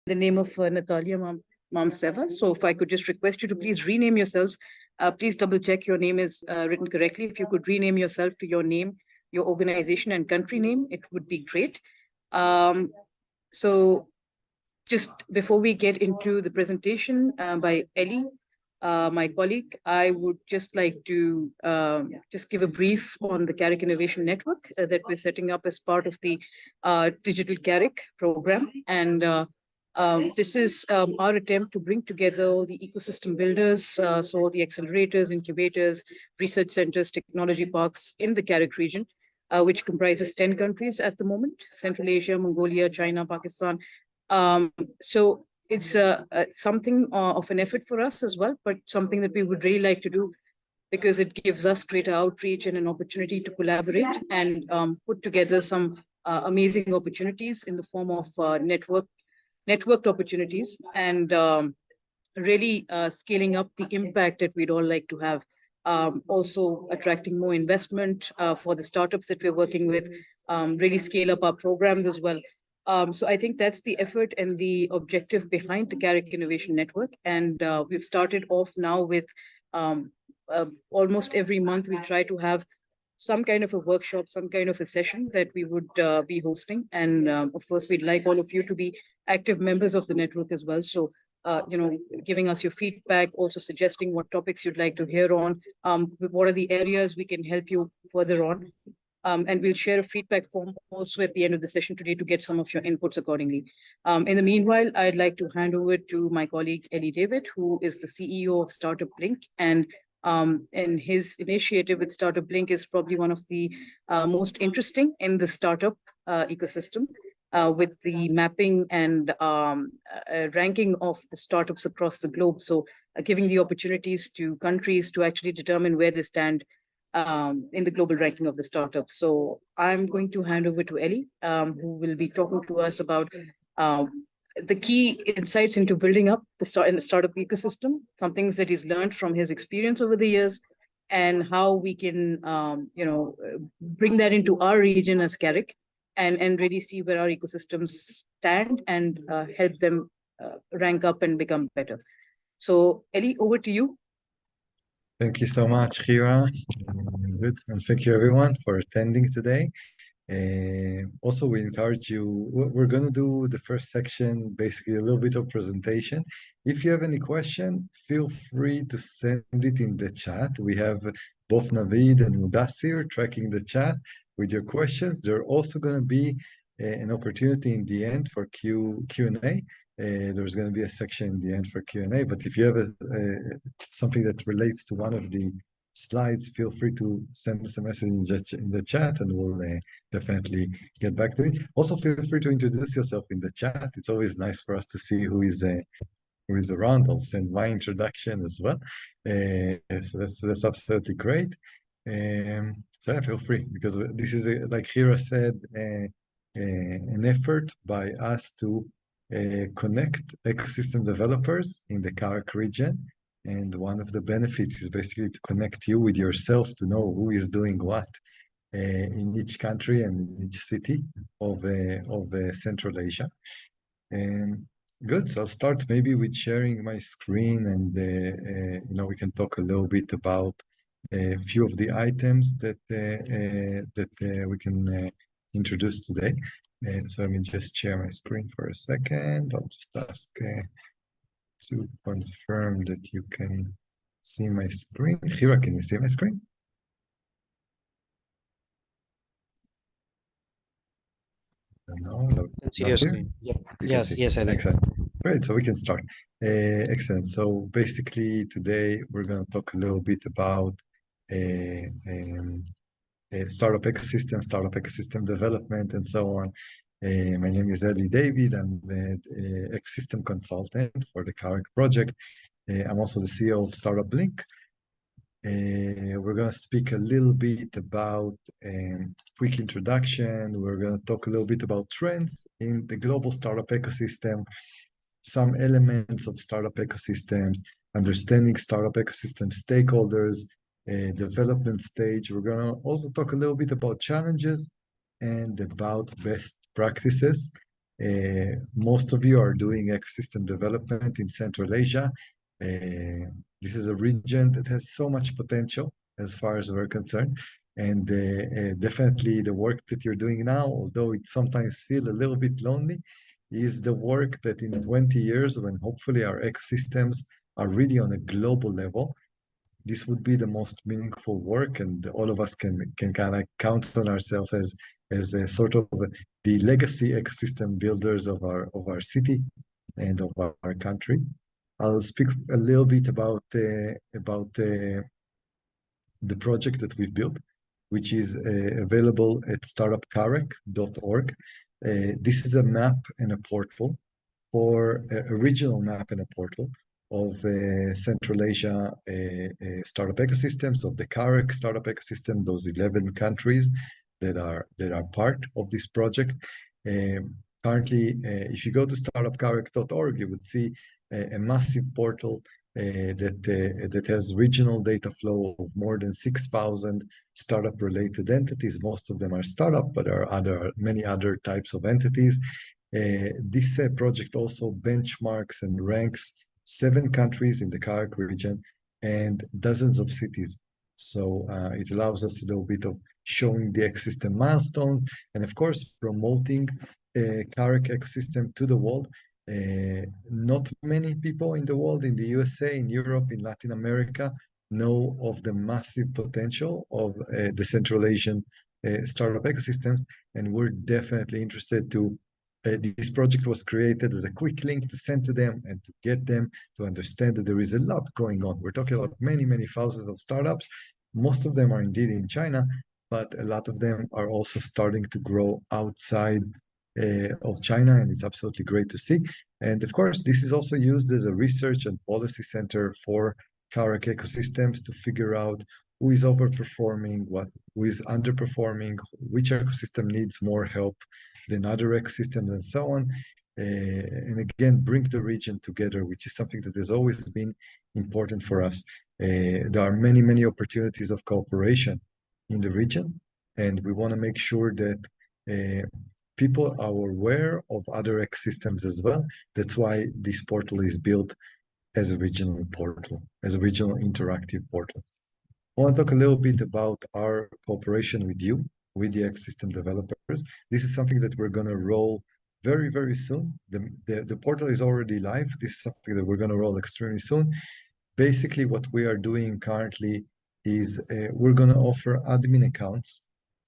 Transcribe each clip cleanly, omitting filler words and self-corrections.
the name of Natalia Mamseva. So if I could just request you to please rename yourselves. Please double check your name is written correctly. If you could rename yourself to your name, your organization and country name, it would be great. So just before we get into the presentation by Ellie, my colleague, I would just like to just give a brief on the CAREC Innovation Network that we're setting up as part of the Digital CAREC program. And this is our attempt to bring together all the ecosystem builders, so the accelerators, incubators, research centers, technology parks in the CAREC region, which comprises 10 countries at the moment: Central Asia, Mongolia, China, Pakistan. So it's something of an effort for us as well, but something that we would really like to do because it gives us greater outreach and an opportunity to collaborate and put together some amazing opportunities in the form of networked opportunities, and really scaling up the impact that we'd all like to have. Also attracting more investment for the startups that we're working with, really scale up our programs as well. So I think that's the effort and the objective behind the CAREC Innovation Network. And we've started off now with almost every month we try to have some kind of a workshop, some kind of a session that we would be hosting. And of course, we'd like all of you to be active members of the network as well. So, giving us your feedback, also suggesting what topics you'd like to hear on, what are the areas we can help you further on. And we'll share a feedback form also at the end of the session today to get some of your inputs accordingly. In the meanwhile, I'd like to hand over to my colleague, Ellie David, who is the CEO of Startup Blink. And his initiative with Startup Blink is probably one of the most interesting in the startup ecosystem, with the mapping and ranking of the startups across the globe. So giving the opportunities to countries to actually determine where they stand in the global ranking of the startups. So I'm going to hand over to Ellie, who will be talking to us about the key insights into building up the startup ecosystem, some things that he's learned from his experience over the years, and how we can, bring that into our region as CAREC, and really see where our ecosystems stand and help them rank up and become better. So Ellie, over to you. Thank you so much, Hira. Good, and thank you everyone for attending today. Also, we encourage you, we're going to do the first section, basically a little bit of presentation. If you have any question, feel free to send it in the chat. We have both Navid and Mudassir tracking the chat with your questions. There's also going to be an opportunity in the end for Q&A. There's going to be a section in the end for Q&A, but if you have something that relates to one of the slides, feel free to send us a message in the chat, and we'll definitely get back to it. Also, feel free to introduce yourself in the chat. It's always nice for us to see who is around. I'll send my introduction as well. So that's absolutely great. So yeah, feel free, because this is, like Hira said, an effort by us to connect ecosystem developers in the CAREC region. And one of the benefits is basically to connect you with yourself, to know who is doing what in each country and in each city of Central Asia. Good, so I'll start maybe with sharing my screen, and we can talk a little bit about a few of the items that we can introduce today. So let me just share my screen for a second. I'll just ask to confirm that you can see my screen. Hira, can you see my screen? No, see your screen. Yep. Yes, Ellie. Excellent. Great, so we can start. Excellent. So basically today we're going to talk a little bit about startup ecosystem development, and so on. My name is Ellie David. I'm the ecosystem consultant for the CAREC project. I'm also the CEO of Startup Blink. We're going to speak a little bit about quick introduction. We're going to talk a little bit about trends in the global startup ecosystem, some elements of startup ecosystems, understanding startup ecosystem stakeholders, development stage. We're going to also talk a little bit about challenges and about best practices. Most of you are doing ecosystem development in Central Asia. This is a region that has so much potential as far as we're concerned. And definitely the work that you're doing now, although it sometimes feels a little bit lonely, is the work that in 20 years, when hopefully our ecosystems are really on a global level, this would be the most meaningful work, and all of us can kind of count on ourselves as a sort of the legacy ecosystem builders of our city and of our country. I'll speak a little bit about the project that we've built, which is available at startupcarec.org. This is a map and a portal for a regional map and a portal of Central Asia startup ecosystems, of the CAREC startup ecosystem, those 11 countries that are part of this project. Currently, if you go to startupcarec.org, you would see a massive portal that has regional data flow of more than 6,000 startup-related entities. Most of them are startup, but there are many other types of entities. This project also benchmarks and ranks 7 countries in the CAREC region and dozens of cities. So it allows us a little bit of showing the ecosystem milestone and, of course, promoting CAREC ecosystem to the world. Not many people in the world, in the USA, in Europe, in Latin America, know of the massive potential of the Central Asian startup ecosystems, and we're definitely interested to. This project was created as a quick link to send to them and to get them to understand that there is a lot going on. We're talking about many, many thousands of startups. Most of them are indeed in China, but a lot of them are also starting to grow outside of China, and it's absolutely great to see. And of course, this is also used as a research and policy center for CAREC ecosystems to figure out who is overperforming, who is underperforming, which ecosystem needs more help than other ecosystems, and so on. And again, bring the region together, which is something that has always been important for us. There are many, many opportunities of cooperation in the region, and we want to make sure that people are aware of other ecosystems as well. That's why this portal is built as a regional portal, as a regional interactive portal. I want to talk a little bit about our cooperation with you, with the ecosystem developers. This is something that we're going to roll very, very soon. The portal is already live. This is something that we're going to roll extremely soon. Basically, what we are doing currently is we're going to offer admin accounts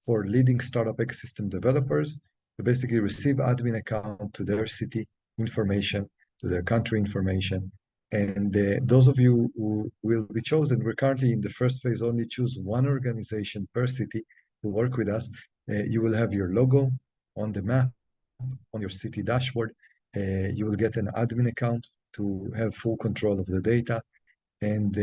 for leading startup ecosystem developers to basically receive admin account to their city information, to their country information. And those of you who will be chosen, we're currently in the first phase, only choose one organization per city to work with us. You will have your logo on the map, on your city dashboard. You will get an admin account to have full control of the data. And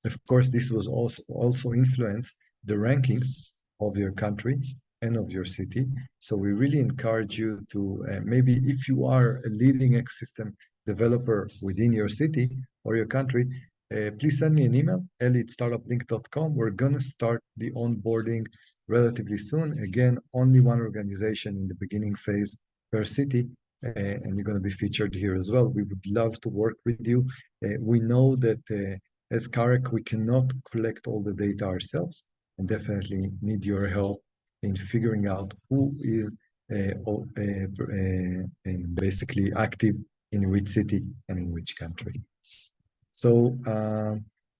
of course, this was also influence the rankings of your country and of your city. So we really encourage you to maybe if you are a leading ecosystem developer within your city or your country, please send me an email, eli@startuplink.com. We're going to start the onboarding relatively soon. Again, only one organization in the beginning phase per city, and you're going to be featured here as well. We would love to work with you. We know that as CAREC, we cannot collect all the data ourselves and definitely need your help in figuring out who is basically active in which city and in which country. So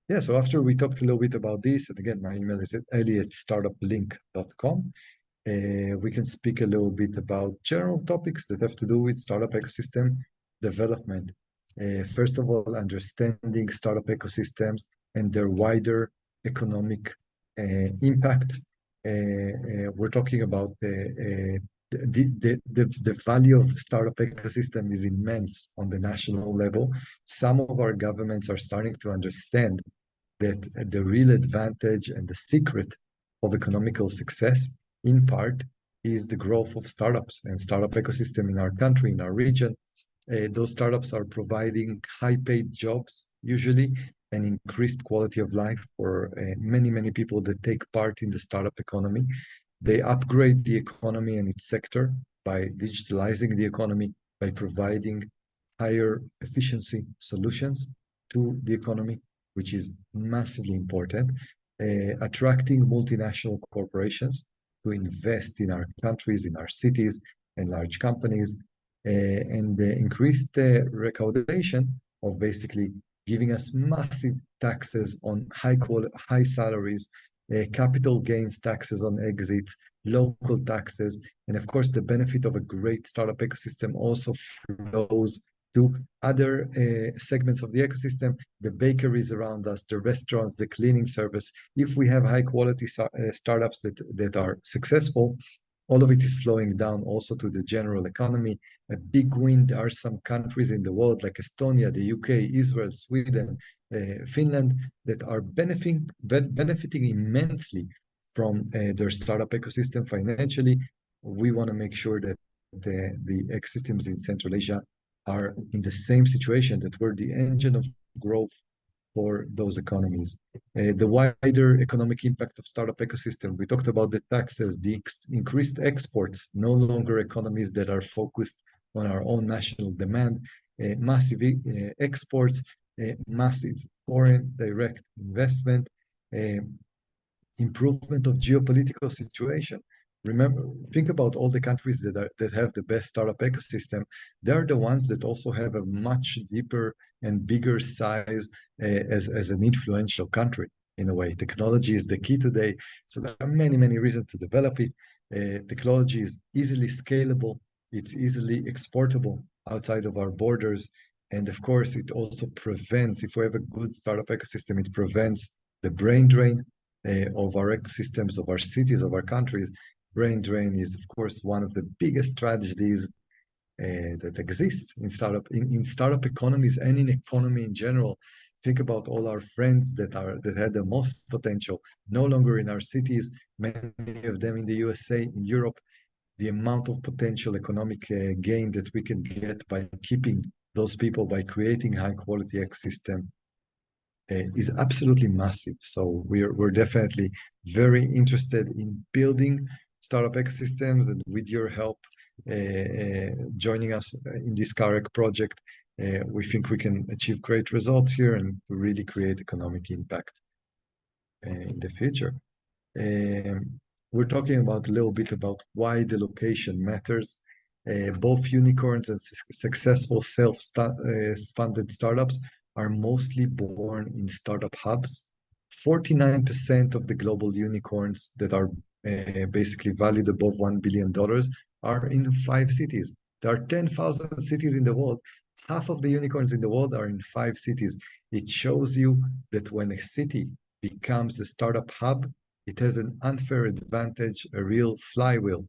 yeah, so after we talked a little bit about this, and again, my email is eli@startuplink.com. We can speak a little bit about general topics that have to do with startup ecosystem development. First of all, understanding startup ecosystems and their wider economic impact. We're talking about the value of startup ecosystem is immense on the national level. Some of our governments are starting to understand that the real advantage and the secret of economical success, in part, is the growth of startups and startup ecosystem in our country, in our region. Those startups are providing high-paid jobs, usually, and increased quality of life for many, many people that take part in the startup economy. They upgrade the economy and its sector by digitalizing the economy, by providing higher efficiency solutions to the economy, which is massively important, attracting multinational corporations to invest in our countries, in our cities, and large companies, and the increased recaudation of basically giving us massive taxes on high salaries, capital gains taxes on exits, local taxes, and of course the benefit of a great startup ecosystem also flows to other segments of the ecosystem, the bakeries around us, the restaurants, the cleaning service. If we have high quality startups that are successful, all of it is flowing down also to the general economy. A big win. There are some countries in the world like Estonia, the UK, Israel, Sweden, Finland that are benefiting immensely from their startup ecosystem financially. We want to make sure that the ecosystems in Central Asia are in the same situation, that we're the engine of growth for those economies. The wider economic impact of startup ecosystem, we talked about the taxes, the increased exports, no longer economies that are focused on our own national demand, massive exports, massive foreign direct investment, improvement of geopolitical situation. Remember, think about all the countries that have the best startup ecosystem. They're the ones that also have a much deeper and bigger size as an influential country in a way. Technology is the key today. So there are many reasons to develop it. Technology is easily scalable. It's easily exportable outside of our borders. And of course, it also prevents, if we have a good startup ecosystem, it prevents the brain drain of our ecosystems, of our cities, of our countries. Brain drain is, of course, one of the biggest tragedies that exists in startup economies and in economy in general. Think about all our friends that had the most potential, no longer in our cities, many of them in the USA, in Europe. The amount of potential economic gain that we can get by keeping those people, by creating high quality ecosystem, is absolutely massive. So we're definitely very interested in building startup ecosystems, and with your help joining us in this CAREC project, we think we can achieve great results here and to really create economic impact in the future. We're talking about a little bit about why the location matters. Both unicorns and successful self-funded startups are mostly born in startup hubs. 49% of the global unicorns that are basically valued above $1 billion are in 5 cities. There are 10,000 cities in the world. Half of the unicorns in the world are in 5 cities. It shows you that when a city becomes a startup hub, it has an unfair advantage, a real flywheel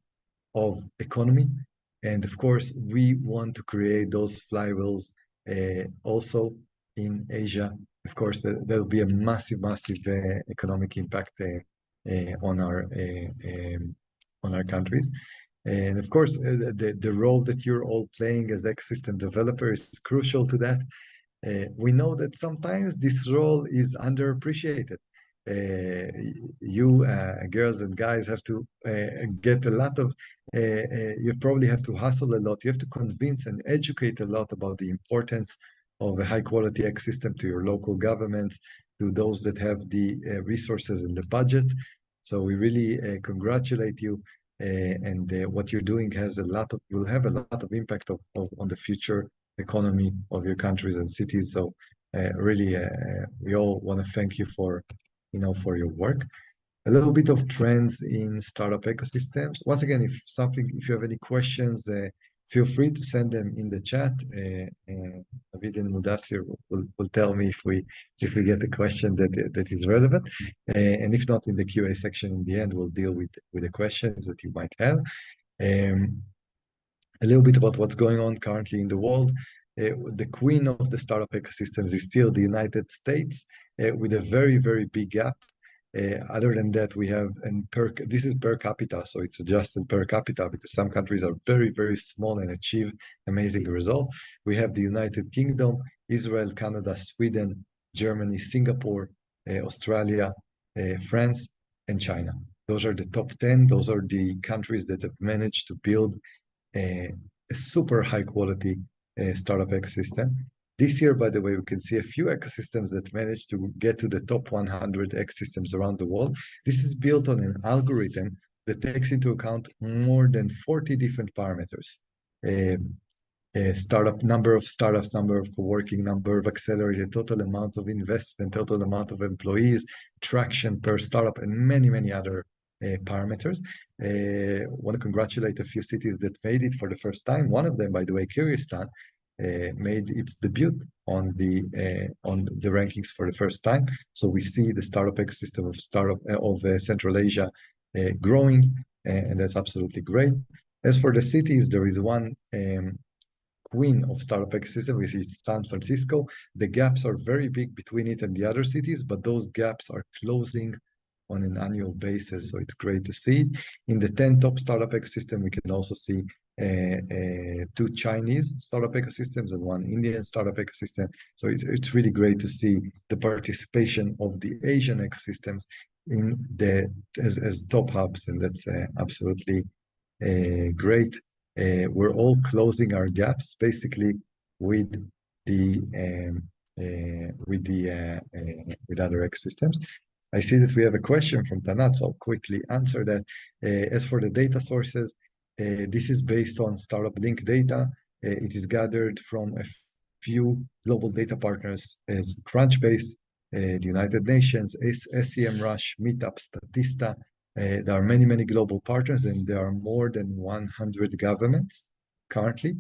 of economy. And of course, we want to create those flywheels also in Asia. Of course, there'll be a massive economic impact on our countries. And of course, the role that you're all playing as ecosystem developers is crucial to that. We know that sometimes this role is underappreciated. You girls and guys have to get a lot of, you probably have to hustle a lot. You have to convince and educate a lot about the importance of a high quality ecosystem to your local governments, to those that have the resources and the budgets. So we really congratulate you, and what you're doing will have a lot of impact on the future economy of your countries and cities. So really, we all want to thank you for your work. A little bit of trends in startup ecosystems. Once again, if you have any questions, feel free to send them in the chat. David and Mudassir will tell me if we get a question that is relevant. And if not, in the QA section in the end, we'll deal with the questions that you might have. A little bit about what's going on currently in the world. The queen of the startup ecosystems is still the United States, with a very big gap. Other than that, we have, this is per capita, so it's adjusted per capita because some countries are very small and achieve amazing results. We have the United Kingdom, Israel, Canada, Sweden, Germany, Singapore, Australia, France, and China. Those are the top 10. Those are the countries that have managed to build a super high quality startup ecosystem. This year, by the way, we can see a few ecosystems that managed to get to the top 100 ecosystems around the world. This is built on an algorithm that takes into account more than 40 different parameters. Startup, number of startups, number of co-working, number of accelerated, total amount of investment, total amount of employees, traction per startup, and many, many other parameters. Want to congratulate a few cities that made it for the first time. One of them, by the way, Kyrgyzstan, made its debut on the rankings for the first time. So we see the startup ecosystem of Central Asia growing, and that's absolutely great. As for the cities, there is one queen of startup ecosystem, which is San Francisco. The gaps are very big between it and the other cities, but those gaps are closing on an annual basis. So it's great to see. In the 10 top startup ecosystem, we can also see 2 Chinese startup ecosystems and 1 Indian startup ecosystem. So it's really great to see the participation of the Asian ecosystems in as top hubs, and that's absolutely great. We're all closing our gaps basically with other ecosystems. I see that we have a question from Tanat, so I'll quickly answer that. As for the data sources, this is based on Startup Link data. It is gathered from a few global data partners as Crunchbase, the United Nations, SEMrush, Meetup, Statista. There are many, many global partners, and there are more than 100 governments currently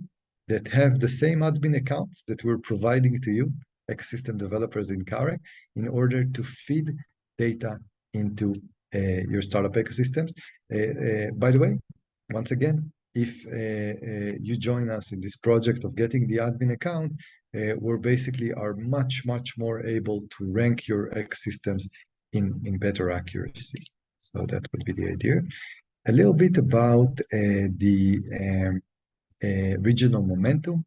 that have the same admin accounts that we're providing to you, ecosystem developers in CAREC, in order to feed data into your startup ecosystems. By the way, once again, if you join us in this project of getting the admin account, we're basically are much, much more able to rank your ecosystems in better accuracy. So that would be the idea. A little bit about the regional momentum.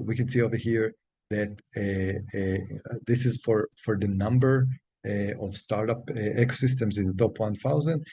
We can see over here that this is for the number of startup ecosystems in the top 1,000.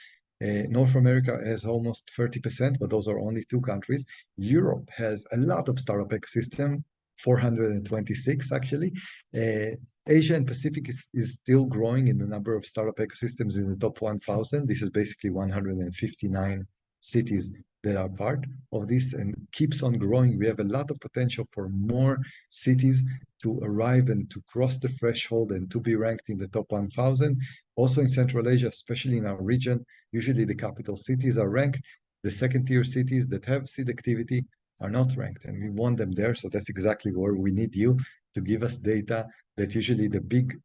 North America has almost 30%, but those are only 2 countries. Europe has a lot of startup ecosystem, 426 actually. Asia and Pacific is still growing in the number of startup ecosystems in the top 1,000. This is basically 159 cities that are part of this and keeps on growing. We have a lot of potential for more cities to arrive and to cross the threshold and to be ranked in the top 1,000. Also in Central Asia, especially in our region, usually the capital cities are ranked. The second-tier cities that have seed activity are not ranked, and we want them there. So that's exactly where we need you to give us data that usually the big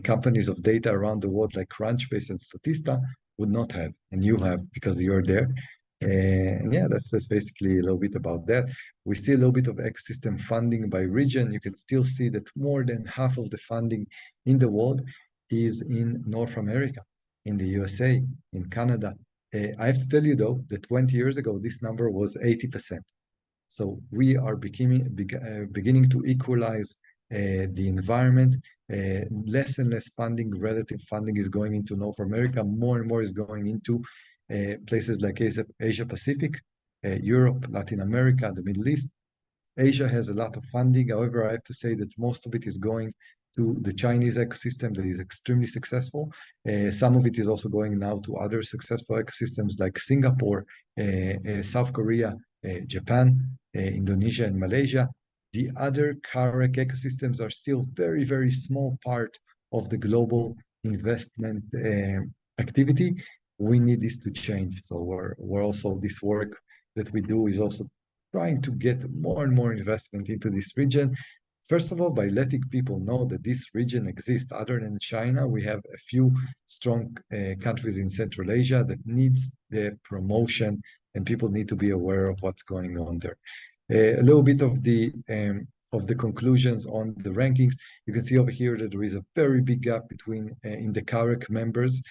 companies of data around the world like Crunchbase and Statista would not have, and you have because you're there. And yeah, that's basically a little bit about that. We see a little bit of ecosystem funding by region. You can still see that more than half of the funding in the world is in North America, in the USA, in Canada. I have to tell you though, that 20 years ago, this number was 80%. So we are beginning to equalize the environment. Less and less funding, relative funding is going into North America. More and more is going into places like Asia Pacific, Europe, Latin America, the Middle East. Asia has a lot of funding. However, I have to say that most of it is going to the Chinese ecosystem that is extremely successful. Some of it is also going now to other successful ecosystems like Singapore, South Korea, Japan, Indonesia, and Malaysia. The other CAREC ecosystems are still very, very small part of the global investment activity. We need this to change. So we're also, this work that we do is also trying to get more and more investment into this region. First of all, by letting people know that this region exists. Other than China, we have a few strong countries in Central Asia that needs the promotion, and people need to be aware of what's going on there. A little bit of the conclusions on the rankings. You can see over here that there is a very big gap between in the CAREC members.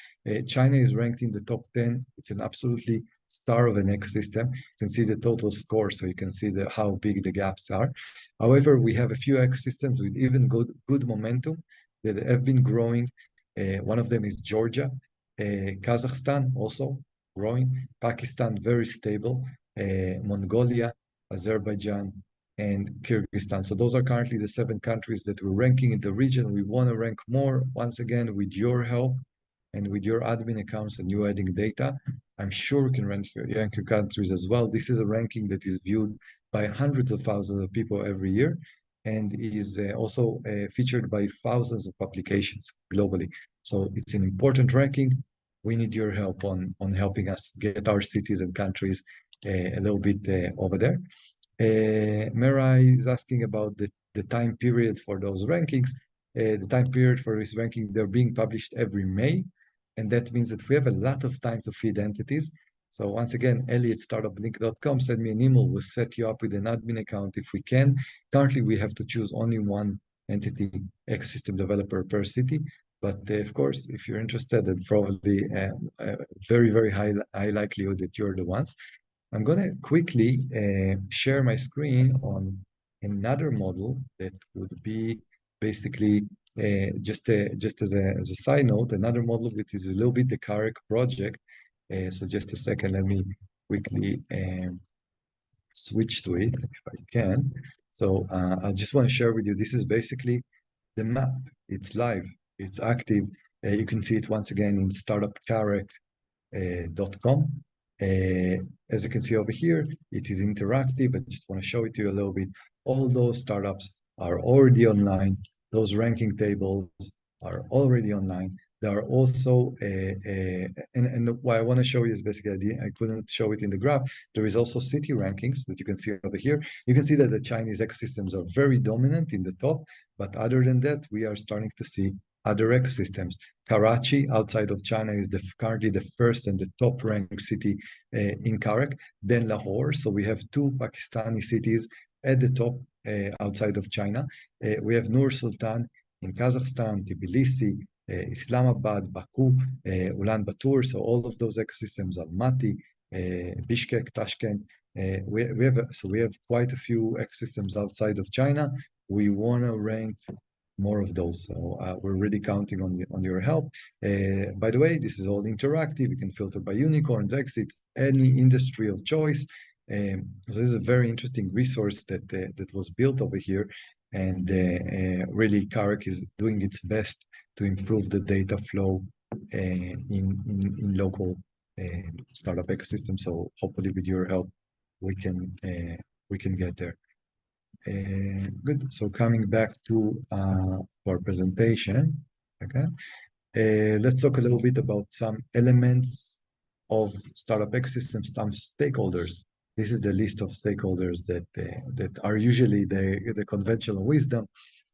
China is ranked in the top 10. It's an absolutely star of an ecosystem. You can see the total score, so you can see how big the gaps are. However, we have a few ecosystems with even good momentum that have been growing. One of them is Georgia, Kazakhstan also growing, Pakistan very stable, Mongolia, Azerbaijan, and Kyrgyzstan. So those are currently the 7 countries that we're ranking in the region. We want to rank more, once again, with your help and with your admin accounts and you adding data. I'm sure we can rank your countries as well. This is a ranking that is viewed by hundreds of thousands of people every year and is also featured by thousands of publications globally. So it's an important ranking. We need your help on helping us get our cities and countries a little bit over there. Mera is asking about the time period for those rankings. The time period for this ranking, they're being published every May, and that means that we have a lot of time to feed entities. So once again, Ellie at startuplink.com, send me an email. We'll set you up with an admin account if we can. Currently, we have to choose only one entity ecosystem developer per city. But of course, if you're interested, then probably very, very high likelihood that you're the ones. I'm going to quickly share my screen on another model that would be basically just as a side note, another model which is a little bit the CAREC project. So just a second, let me quickly switch to it if I can. So I just want to share with you, this is basically the map. It's live, it's active. You can see it once again in startupcarec.com. As you can see over here, it is interactive. I just want to show it to you a little bit. All those startups are already online. Those ranking tables are already online. There are also, and what I want to show you is basically, I couldn't show it in the graph. There is also city rankings that you can see over here. You can see that the Chinese ecosystems are very dominant in the top, but other than that, we are starting to see other ecosystems. Karachi, outside of China, is currently the first and the top ranked city in CAREC, then Lahore. So we have 2 Pakistani cities at the top outside of China. We have Nur Sultan in Kazakhstan, Tbilisi, Islamabad, Baku, Ulaanbaatar. So all of those ecosystems, Almaty, Bishkek, Tashkent. We have quite a few ecosystems outside of China. We want to rank more of those. So we're really counting on your help. By the way, this is all interactive. You can filter by unicorns, exits, any industry of choice. So this is a very interesting resource that was built over here. And really, CAREC is doing its best to improve the data flow in local startup ecosystem. So hopefully, with your help, we can get there. Good. So coming back to our presentation, okay. Let's talk a little bit about some elements of startup ecosystem, some stakeholders. This is the list of stakeholders that are usually the conventional wisdom.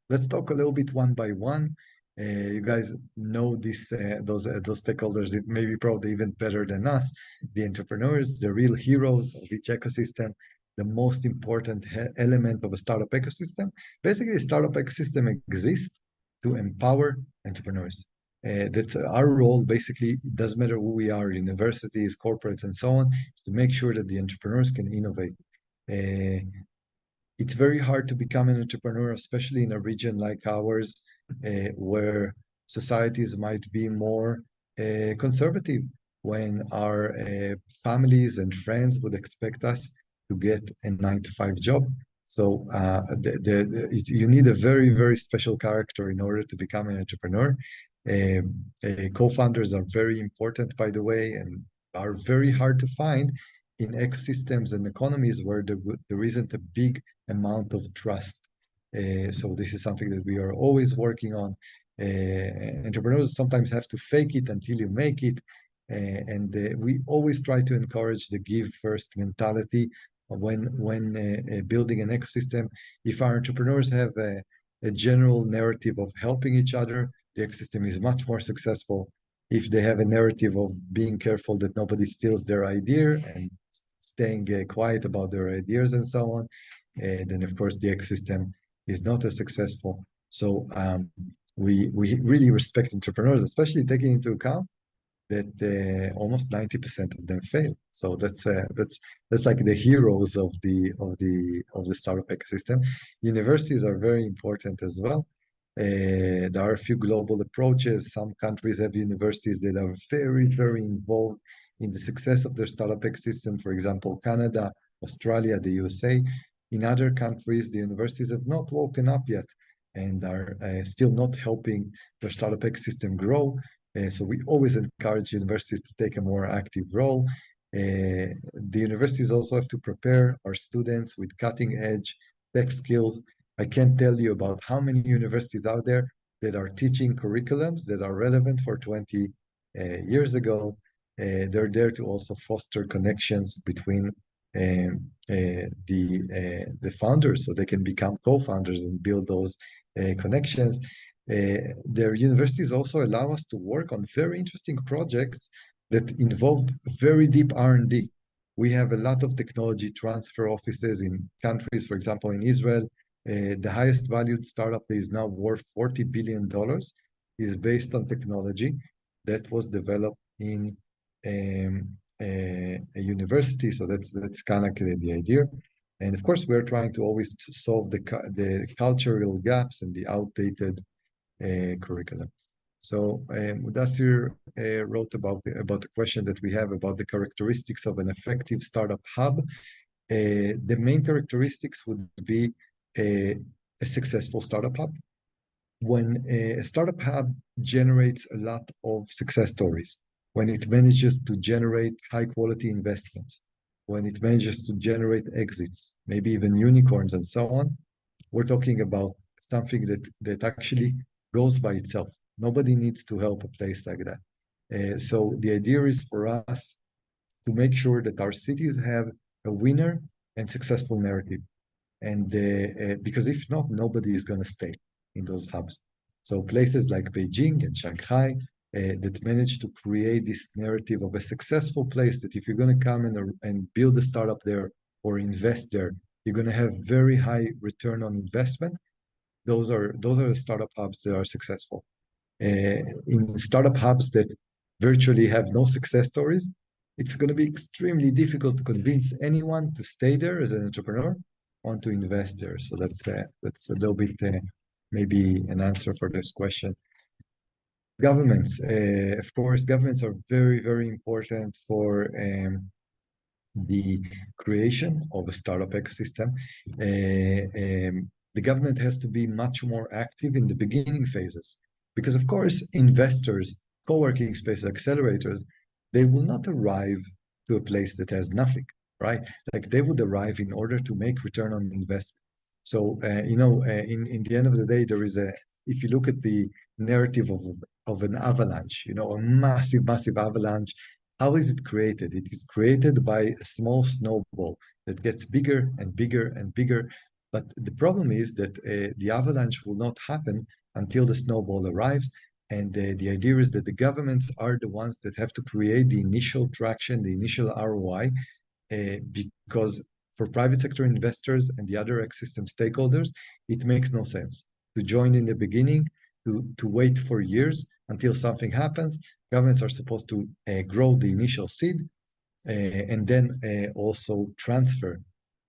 Let's talk a little bit one by one. You guys know those stakeholders maybe probably even better than us. The entrepreneurs, the real heroes of each ecosystem, the most important element of a startup ecosystem. Basically, a startup ecosystem exists to empower entrepreneurs. That's our role. Basically, it doesn't matter who we are, universities, corporates, and so on, is to make sure that the entrepreneurs can innovate. It's very hard to become an entrepreneur, especially in a region like ours, where societies might be more conservative, when our families and friends would expect us to get a 9-to-5 job. So you need a very, very special character in order to become an entrepreneur. Co-founders are very important, by the way, and are very hard to find in ecosystems and economies where there isn't a big amount of trust. So this is something that we are always working on. Entrepreneurs sometimes have to fake it until you make it. And we always try to encourage the give first mentality when building an ecosystem. If our entrepreneurs have a general narrative of helping each other, the ecosystem is much more successful. If they have a narrative of being careful that nobody steals their idea and staying quiet about their ideas and so on, then of course the ecosystem is not as successful. So we really respect entrepreneurs, especially taking into account that almost 90% of them fail. So that's like the heroes of the startup ecosystem. Universities are very important as well. There are a few global approaches. Some countries have universities that are very, very involved in the success of their startup ecosystem. For example, Canada, Australia, the USA. In other countries, the universities have not woken up yet and are still not helping their startup ecosystem grow. So we always encourage universities to take a more active role. The universities also have to prepare our students with cutting-edge tech skills. I can't tell you about how many universities out there that are teaching curriculums that are relevant for 20 years ago. They're there to also foster connections between the founders so they can become co-founders and build those connections. Their universities also allow us to work on very interesting projects that involved very deep R&D. We have a lot of technology transfer offices in countries, for example, in Israel. The highest valued startup that is now worth $40 billion is based on technology that was developed in a university. So that's kind of the idea. And of course, we're trying to always solve the cultural gaps and the outdated curriculum. So Mudassir wrote about the question that we have about the characteristics of an effective startup hub. The main characteristics would be a successful startup hub. When a startup hub generates a lot of success stories, when it manages to generate high quality investments, when it manages to generate exits, maybe even unicorns and so on, we're talking about something that actually goes by itself. Nobody needs to help a place like that. So the idea is for us to make sure that our cities have a winner and successful narrative. And because if not, nobody is going to stay in those hubs. So places like Beijing and Shanghai that manage to create this narrative of a successful place that if you're going to come and build a startup there or invest there, you're going to have very high return on investment. Those are the startup hubs that are successful. In startup hubs that virtually have no success stories, it's going to be extremely difficult to convince anyone to stay there as an entrepreneur, want to invest there. So that's a little bit maybe an answer for this question. Governments, of course, governments are very, very important for the creation of a startup ecosystem. The government has to be much more active in the beginning phases because, of course, investors, co-working spaces, accelerators, they will not arrive to a place that has nothing, right? Like they would arrive in order to make return on investment. So, in the end of the day, if you look at the narrative of an avalanche, a massive, massive avalanche, how is it created? It is created by a small snowball that gets bigger and bigger and bigger. But the problem is that the avalanche will not happen until the snowball arrives. And the idea is that the governments are the ones that have to create the initial traction, the initial ROI, because for private sector investors and the other ecosystem stakeholders, it makes no sense to join in the beginning, to wait for years until something happens. Governments are supposed to grow the initial seed and then also transfer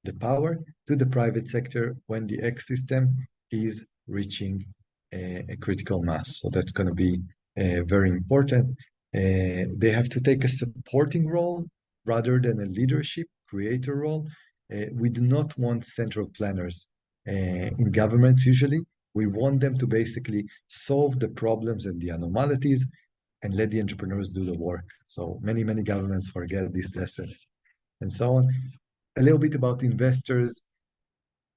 the power to the private sector when the ecosystem is reaching a critical mass. So that's going to be very important. They have to take a supporting role rather than a leadership creator role. We do not want central planners in governments usually. We want them to basically solve the problems and the anomalies and let the entrepreneurs do the work. So many, many governments forget this lesson and so on. A little bit about investors.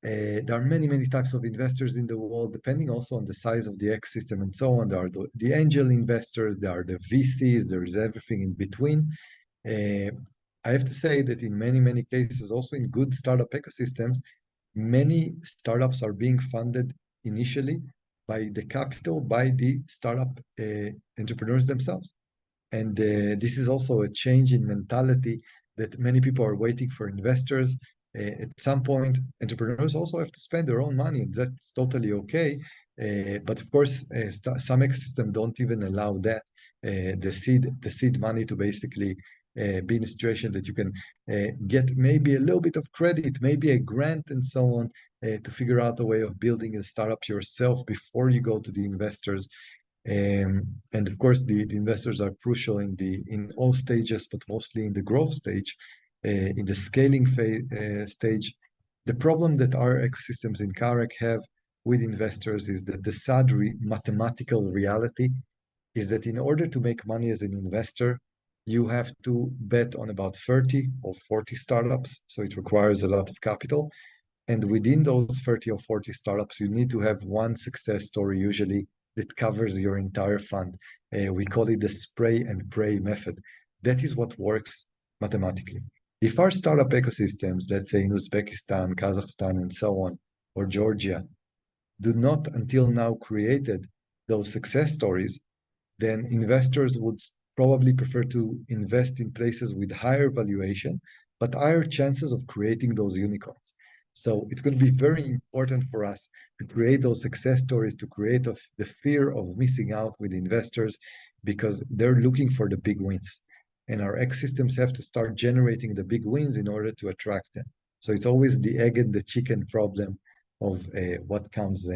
There are many, many types of investors in the world, depending also on the size of the ecosystem and so on. There are the angel investors, there are the VCs, there is everything in between. I have to say that in many, many cases, also in good startup ecosystems, many startups are being funded initially by the capital, by the startup entrepreneurs themselves. And this is also a change in mentality that many people are waiting for investors. At some point, entrepreneurs also have to spend their own money, and that's totally okay. But of course, some ecosystems don't even allow that. The seed money to basically be in a situation that you can get maybe a little bit of credit, maybe a grant and so on, to figure out a way of building a startup yourself before you go to the investors. And of course, the investors are crucial in all stages, but mostly in the growth stage, in the scaling stage. The problem that our ecosystems in CAREC have with investors is that the sad mathematical reality is that in order to make money as an investor, you have to bet on about 30 or 40 startups. So it requires a lot of capital. And within those 30 or 40 startups, you need to have one success story usually that covers your entire fund. We call it the spray and pray method. That is what works mathematically. If our startup ecosystems, let's say in Uzbekistan, Kazakhstan, and so on, or Georgia, do not until now created those success stories, then investors would probably prefer to invest in places with higher valuation, but higher chances of creating those unicorns. So it's going to be very important for us to create those success stories, to create the fear of missing out with investors, because they're looking for the big wins. And our ecosystems have to start generating the big wins in order to attract them. So it's always the egg and the chicken problem of what comes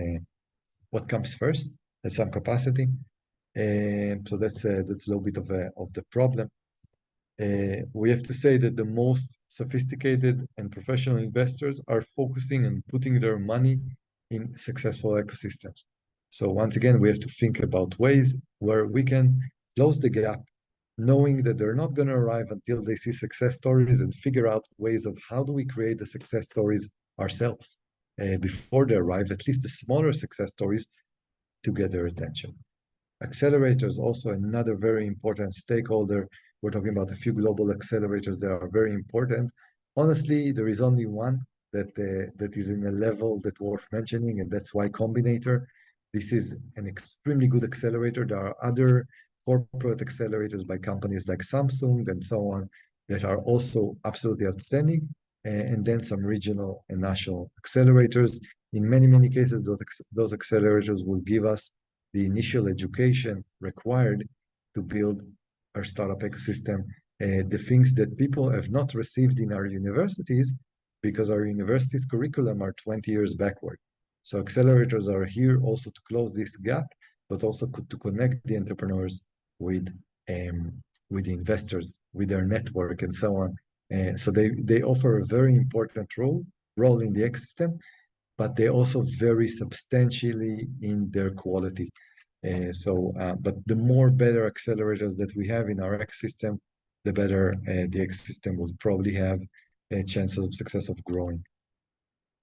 first at some capacity. So that's a little bit of the problem. We have to say that the most sophisticated and professional investors are focusing and putting their money in successful ecosystems. So once again, we have to think about ways where we can close the gap, knowing that they're not going to arrive until they see success stories, and figure out ways of how do we create the success stories ourselves before they arrive, at least the smaller success stories, to get their attention. Accelerators, also another very important stakeholder. We're talking about a few global accelerators that are very important. Honestly, there is only one that is in a level that's worth mentioning, and that's Y Combinator. This is an extremely good accelerator. There are other corporate accelerators by companies like Samsung and so on that are also absolutely outstanding, and then some regional and national accelerators. In many, many cases, those accelerators will give us the initial education required to build our startup ecosystem, the things that people have not received in our universities, because our universities curriculum are 20 years backward. So accelerators are here also to close this gap, but also to connect the entrepreneurs with the investors, with their network, and so on. So they offer a very important role in the ecosystem, but they also vary substantially in their quality. But the more better accelerators that we have in our ecosystem, the better the ecosystem will probably have chances of success of growing.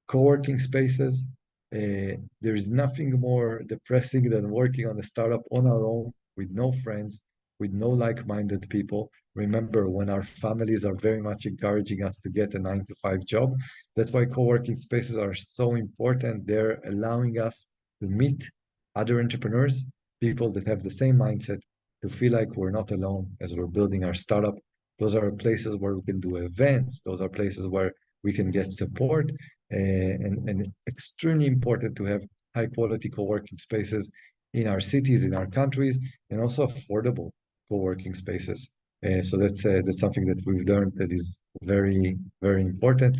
Co-working spaces, there is nothing more depressing than working on a startup on our own with no friends, with no like-minded people. Remember, when our families are very much encouraging us to get a 9-to-5 job, that's why co-working spaces are so important. They're allowing us to meet other entrepreneurs, people that have the same mindset, to feel like we're not alone as we're building our startup. Those are places where we can do events. Those are places where we can get support, and extremely important to have high quality co-working spaces in our cities, in our countries, and also affordable co-working spaces. So that's something that we've learned that is very, very important.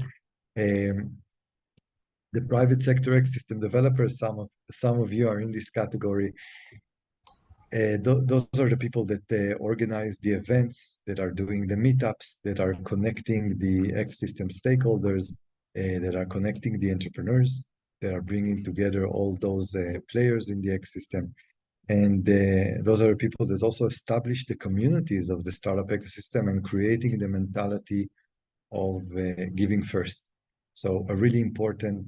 The private sector ecosystem developers, some of you are in this category. Those are the people that organize the events, that are doing the meetups, that are connecting the ecosystem stakeholders, that are connecting the entrepreneurs, that are bringing together all those players in the ecosystem. And those are people that also establish the communities of the startup ecosystem and creating the mentality of giving first. So a really important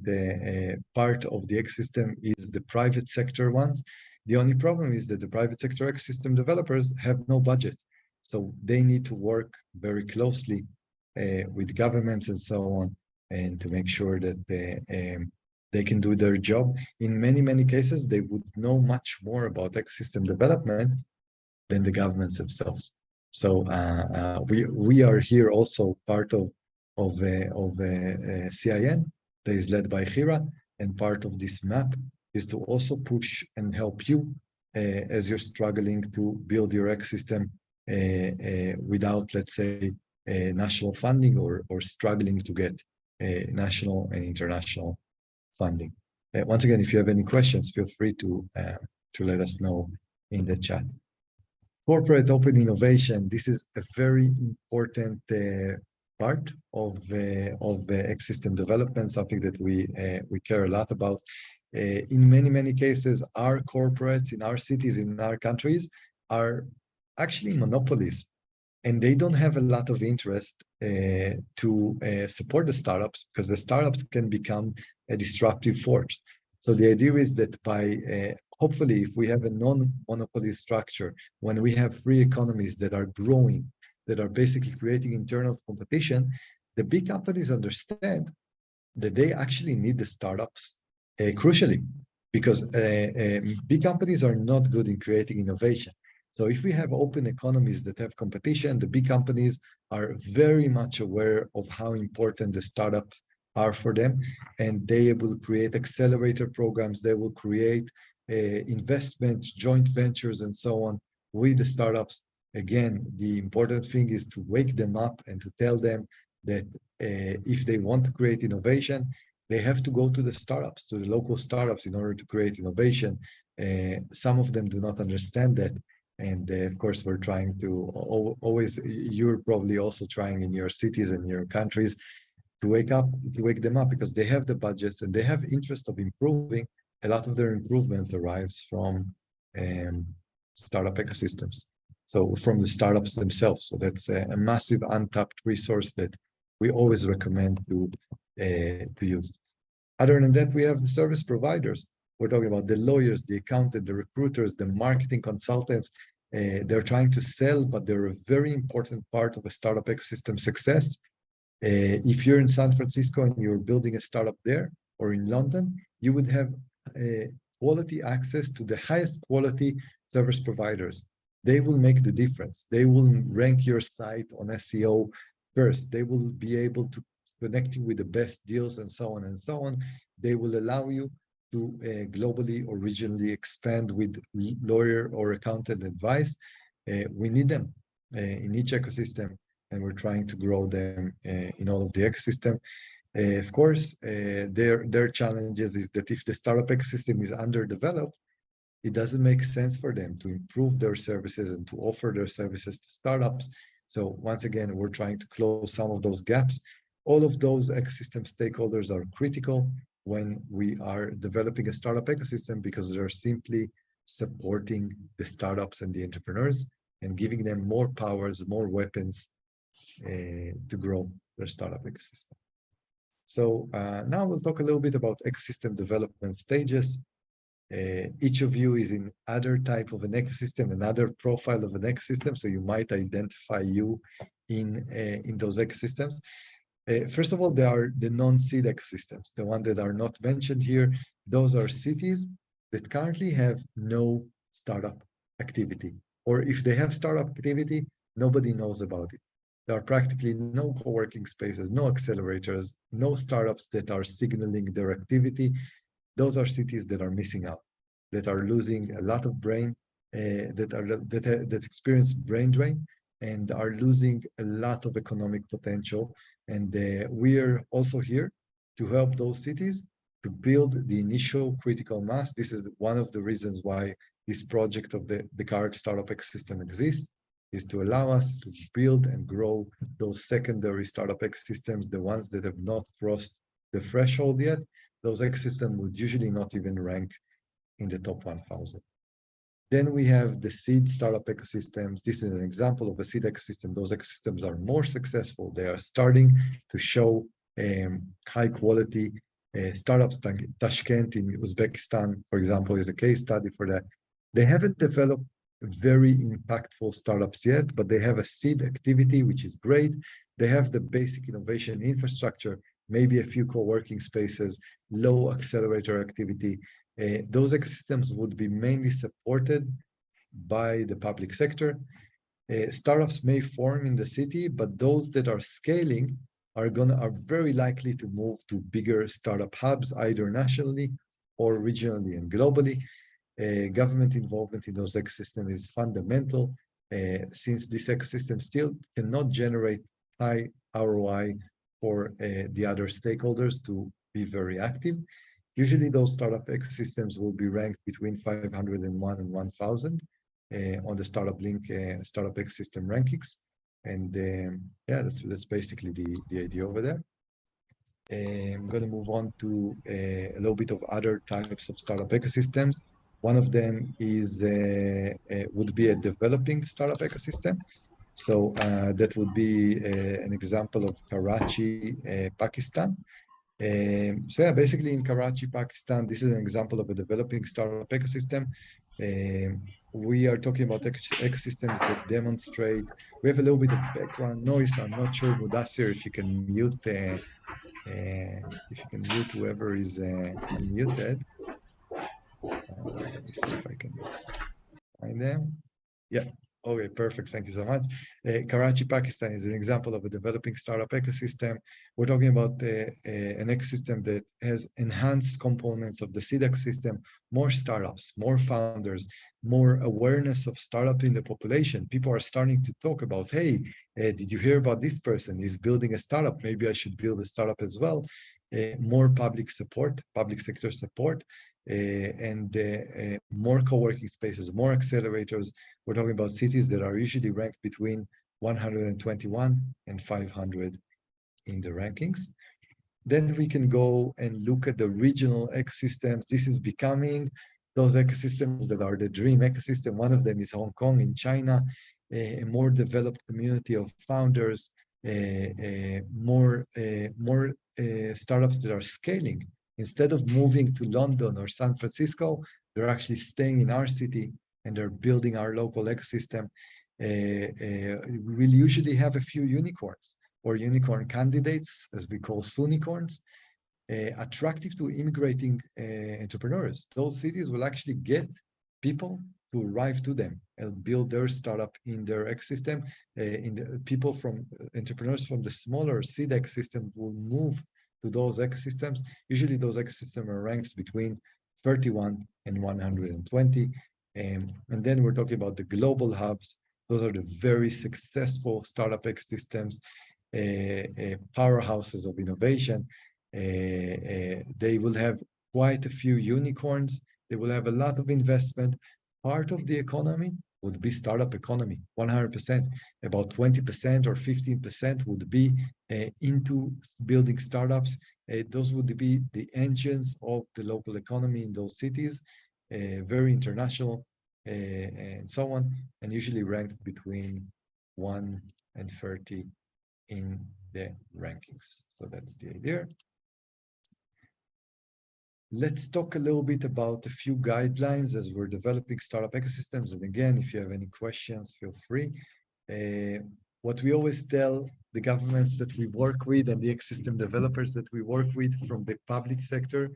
part of the ecosystem is the private sector ones. The only problem is that the private sector ecosystem developers have no budget. So they need to work very closely with governments and so on, and to make sure that they can do their job. In many, many cases, they would know much more about ecosystem development than the governments themselves. So we are here also part of CIN that is led by Hira, and part of this map is to also push and help you as you're struggling to build your ecosystem without, let's say, national funding, or struggling to get national and international funding. Once again, if you have any questions, feel free to let us know in the chat. Corporate open innovation. This is a very important part of ecosystem development, something that we care a lot about. In many cases, our corporates in our cities, in our countries, are actually monopolies, and they don't have a lot of interest to support the startups, because the startups can become a disruptive force. So the idea is that by hopefully, if we have a non-monopoly structure, when we have free economies that are growing, that are basically creating internal competition, the big companies understand that they actually need the startups crucially, because big companies are not good in creating innovation. So if we have open economies that have competition, the big companies are very much aware of how important the startups are for them, and they will create accelerator programs, they will create investments, joint ventures, and so on with the startups. Again, the important thing is to wake them up and to tell them that if they want to create innovation, they have to go to the startups, to the local startups, in order to create innovation. Some of them do not understand that. And of course, we're trying to always, you're probably also trying in your cities and your countries to wake them up, because they have the budgets and they have interest of improving. A lot of their improvement arrives from startup ecosystems. So from the startups themselves. So that's a massive untapped resource that we always recommend to use. Other than that, we have the service providers. We're talking about the lawyers, the accountant, the recruiters, the marketing consultants. They're trying to sell, but they're a very important part of a startup ecosystem success. If you're in San Francisco and you're building a startup there, or in London, you would have quality access to the highest quality service providers. They will make the difference. They will rank your site on SEO first. They will be able to connect you with the best deals, and so on and so on. They will allow you to globally or regionally expand with lawyer or accountant advice. We need them in each ecosystem, and we're trying to grow them in all of the ecosystem. Of course, their challenges is that if the startup ecosystem is underdeveloped, it doesn't make sense for them to improve their services and to offer their services to startups. So once again, we're trying to close some of those gaps. All of those ecosystem stakeholders are critical when we are developing a startup ecosystem, because they're simply supporting the startups and the entrepreneurs and giving them more powers, more weapons to grow their startup ecosystem. So now we'll talk a little bit about ecosystem development stages. Each of you is in other type of an ecosystem, another profile of an ecosystem, so you might identify you in those ecosystems. First of all, there are the non-seed ecosystems, the ones that are not mentioned here. Those are cities that currently have no startup activity, or if they have startup activity, nobody knows about it. There are practically no co-working spaces, no accelerators, no startups that are signaling their activity. Those are cities that are missing out, that are losing a lot of brain, that experience brain drain, and are losing a lot of economic potential. And we are also here to help those cities to build the initial critical mass. This is one of the reasons why this project of the CAREC Startup Ecosystem exists, is to allow us to build and grow those secondary startup ecosystems, the ones that have not crossed the threshold yet. Those ecosystems would usually not even rank in the top 1,000. Then we have the seed startup ecosystems. This is an example of a seed ecosystem. Those ecosystems are more successful. They are starting to show high quality startups. Tashkent in Uzbekistan, for example, is a case study for that. They haven't developed very impactful startups yet, but they have a seed activity, which is great. They have the basic innovation infrastructure, maybe a few co-working spaces, low accelerator activity. Those ecosystems would be mainly supported by the public sector. Startups may form in the city, but those that are scaling are very likely to move to bigger startup hubs, either nationally or regionally and globally. Government involvement in those ecosystems is fundamental, since this ecosystem still cannot generate high ROI for the other stakeholders to be very active. Usually those startup ecosystems will be ranked between 501 and 1,000. on the Startup Link Startup Ecosystem rankings. And yeah, that's basically the idea over there. I'm going to move on to a little bit of other types of startup ecosystems. One of them is would be a developing startup ecosystem. So that would be an example of Karachi, Pakistan. So yeah, basically in Karachi, Pakistan, this is an example of a developing startup ecosystem. We are talking about ecosystems that demonstrate. We have a little bit of background noise, so I'm not sure, Mudassir, if you can mute whoever is unmuted. Let me see if I can find them. Yeah. Okay, perfect. Thank you so much. Karachi, Pakistan is an example of a developing startup ecosystem. We're talking about an ecosystem that has enhanced components of the seed ecosystem, more startups, more founders, more awareness of startup in the population. People are starting to talk about, hey, did you hear about this person? He's building a startup. Maybe I should build a startup as well. More public support, public sector support, and more co-working spaces, more accelerators. We're talking about cities that are usually ranked between 121 and 500 in the rankings. Then we can go and look at the regional ecosystems. This is becoming those ecosystems that are the dream ecosystem. One of them is Hong Kong in China, a more developed community of founders, more startups that are scaling. Instead of moving to London or San Francisco, they're actually staying in our city and they're building our local ecosystem. We'll usually have a few unicorns or unicorn candidates, as we call Soonicorns, attractive to immigrating entrepreneurs. Those cities will actually get people to arrive to them and build their startup in their ecosystem. People from entrepreneurs from the smaller seed ecosystem will move to those ecosystems. Usually those ecosystems are ranked between 31 and 120. And then we're talking about the global hubs. Those are the very successful startup ecosystems, powerhouses of innovation. They will have quite a few unicorns. They will have a lot of investment. Part of the economy would be startup economy, 100%. About 20% or 15% would be into building startups. Those would be the engines of the local economy in those cities, very international and so on, and usually ranked between 1 and 30 in the rankings. So that's the idea. Let's talk a little bit about a few guidelines as we're developing startup ecosystems. And again, if you have any questions, feel free. What we always tell the governments that we work with and the ecosystem developers that we work with from the public sector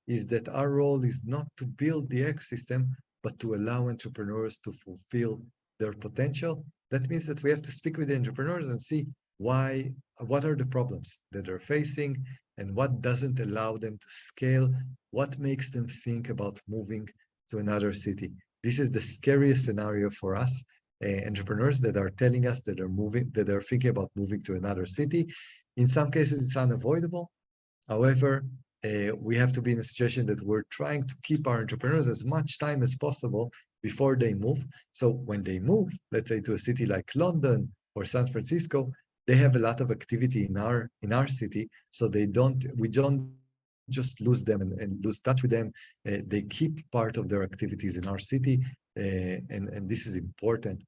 is that our role is not to build the ecosystem, but to allow entrepreneurs to fulfill their potential. That means that we have to speak with the entrepreneurs and see what are the problems that they're facing and what doesn't allow them to scale, what makes them think about moving to another city. This is the scariest scenario for us, entrepreneurs that are telling us that they're thinking about moving to another city. In some cases, it's unavoidable. However, we have to be in a situation that we're trying to keep our entrepreneurs as much time as possible before they move. So when they move, let's say to a city like London or San Francisco, they have a lot of activity in our city, so we don't just lose them and lose touch with them. They keep part of their activities in our city, and this is important.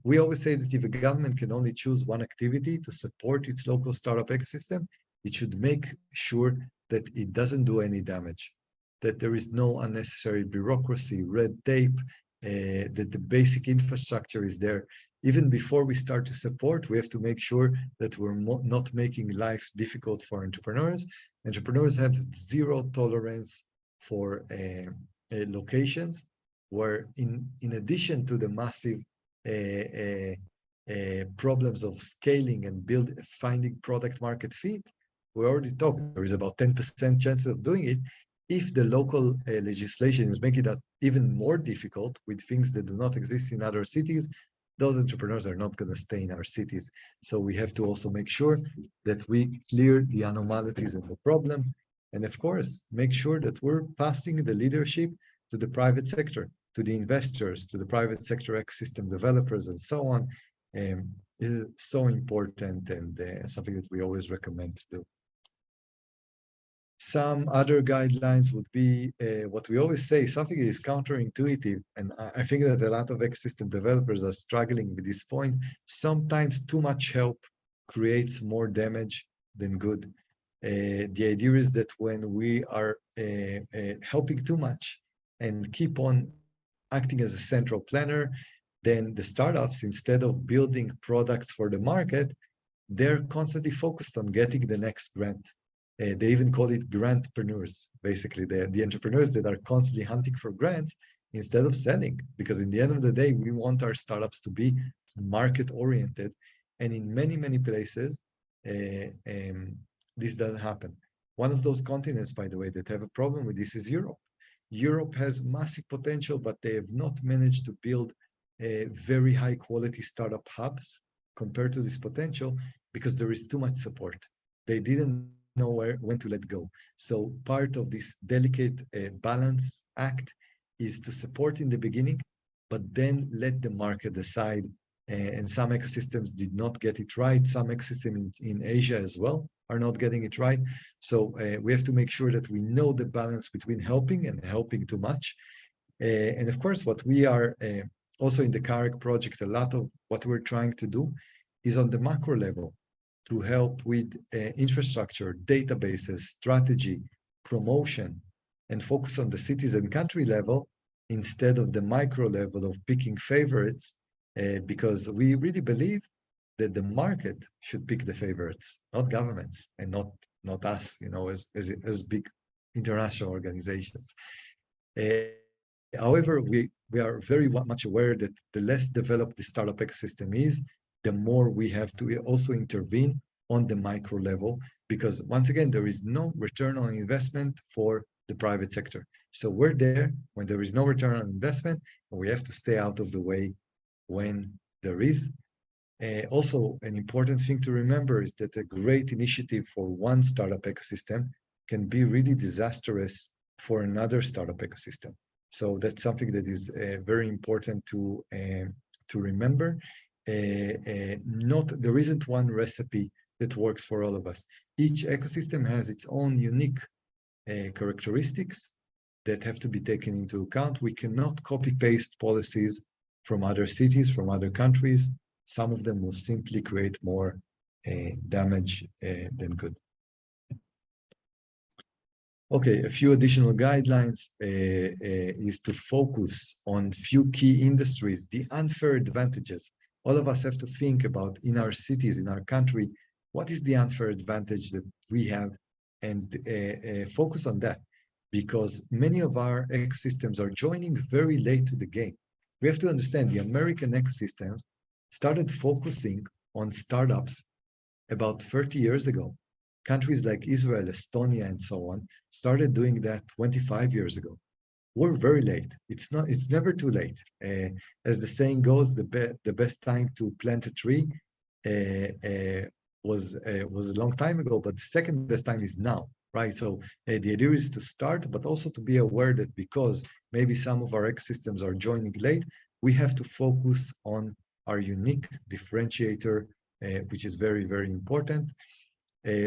We always say that if a government can only choose one activity to support its local startup ecosystem, it should make sure that it doesn't do any damage, that there is no unnecessary bureaucracy, red tape, that the basic infrastructure is there. Even before we start to support, we have to make sure that we're not making life difficult for entrepreneurs. Entrepreneurs have zero tolerance for locations where in addition to the massive problems of scaling and finding product market fit, we already talked, there is about 10% chance of doing it. If the local legislation is making it even more difficult with things that do not exist in other cities, those entrepreneurs are not going to stay in our cities. So we have to also make sure that we clear the anomalies and the problem. And of course, make sure that we're passing the leadership to the private sector. to the investors, to the private sector ecosystem developers, and so on, is so important and something that we always recommend to do. Some other guidelines would be what we always say, something is counterintuitive, and I think that a lot of ecosystem developers are struggling with this point. Sometimes too much help creates more damage than good. The idea is that when we are helping too much and keep on acting as a central planner, then the startups, instead of building products for the market, they're constantly focused on getting the next grant. They even call it grantpreneurs, basically, the entrepreneurs that are constantly hunting for grants instead of selling. Because in the end of the day, we want our startups to be market-oriented. And in many, many places, this doesn't happen. One of those continents, by the way, that have a problem with this is Europe. Europe has massive potential, but they have not managed to build very high quality startup hubs compared to this potential because there is too much support. They didn't know when to let go. So part of this delicate balance act is to support in the beginning, but then let the market decide. And some ecosystems did not get it right. Some ecosystems in Asia as well are not getting it right. So we have to make sure that we know the balance between helping and helping too much. And of course, what we are also in the CAREC project, a lot of what we're trying to do is on the macro level to help with infrastructure, databases, strategy, promotion, and focus on the cities and country level instead of the micro level of picking favorites, because we really believe that the market should pick the favorites, not governments, and not us, as big international organizations. However, we are very much aware that the less developed the startup ecosystem is, the more we have to also intervene on the micro level, because once again, there is no return on investment for the private sector. So we're there when there is no return on investment, and we have to stay out of the way when there is. Also, an important thing to remember is that a great initiative for one startup ecosystem can be really disastrous for another startup ecosystem. So that's something that is very important to remember. There isn't one recipe that works for all of us. Each ecosystem has its own unique characteristics that have to be taken into account. We cannot copy-paste policies from other cities, from other countries. Some of them will simply create more damage than good. Okay, a few additional guidelines is to focus on few key industries, the unfair advantages. All of us have to think about in our cities, in our country, what is the unfair advantage that we have, and focus on that, because many of our ecosystems are joining very late to the game. We have to understand the American ecosystems started focusing on startups about 30 years ago. Countries like Israel, Estonia, and so on started doing that 25 years ago. We're very late. It's never too late. As the saying goes, the best time to plant a tree was a long time ago, but the second best time is now, right? So the idea is to start, but also to be aware that because maybe some of our ecosystems are joining late, we have to focus on our unique differentiator, which is very, very important.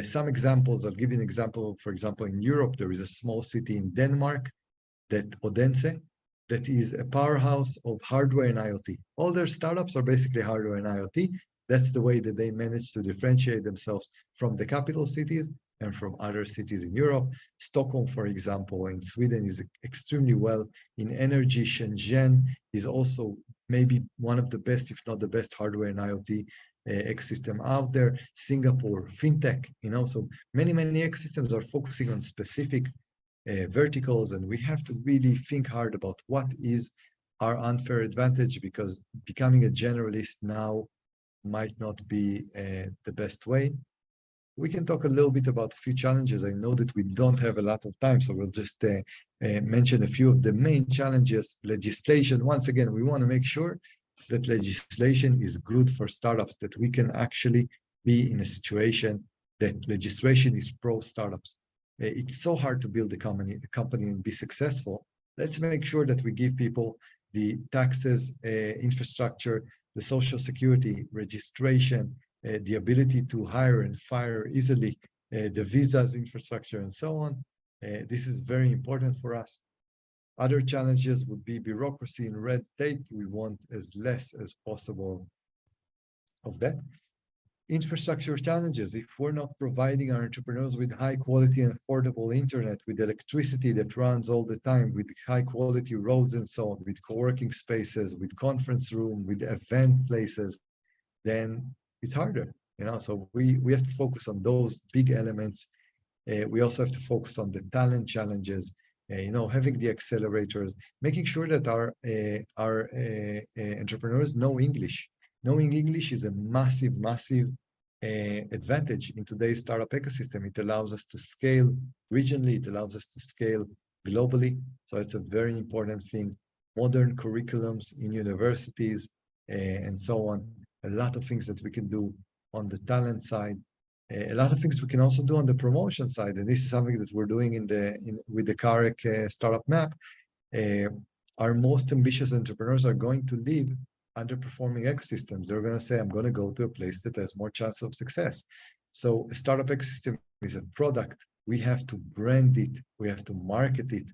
Some examples, I'll give you an example. For example, in Europe, there is a small city in Denmark, Odense, that is a powerhouse of hardware and IoT. All their startups are basically hardware and IoT. That's the way that they manage to differentiate themselves from the capital cities and from other cities in Europe. Stockholm, for example, in Sweden is extremely well in energy. Shenzhen is also maybe one of the best, if not the best, hardware and IoT ecosystem out there. Singapore, fintech, so many ecosystems are focusing on specific verticals, and we have to really think hard about what is our unfair advantage, because becoming a generalist now might not be the best way. We can talk a little bit about a few challenges. I know that we don't have a lot of time, so we'll just mention a few of the main challenges. Legislation, once again, we want to make sure that legislation is good for startups, that we can actually be in a situation that legislation is pro-startups. It's so hard to build a company and be successful. Let's make sure that we give people the taxes, infrastructure, the social security, registration, the ability to hire and fire easily, the visas infrastructure, and so on. This is very important for us. Other challenges would be bureaucracy and red tape. We want as less as possible of that. Infrastructure challenges. If we're not providing our entrepreneurs with high quality and affordable internet, with electricity that runs all the time, with high quality roads and so on, with co-working spaces, with conference room, with event places, then it's harder. So we have to focus on those big elements. We also have to focus on the talent challenges, having the accelerators, making sure that our entrepreneurs know English. Knowing English is a massive advantage in today's startup ecosystem. It allows us to scale regionally, it allows us to scale globally. So it's a very important thing. Modern curriculums in universities and so on. A lot of things that we can do on the talent side. A lot of things we can also do on the promotion side, and this is something that we're doing with the CAREC Startup Map. Our most ambitious entrepreneurs are going to leave underperforming ecosystems. They're going to say, I'm going to go to a place that has more chance of success. So a startup ecosystem is a product. We have to brand it. We have to market it.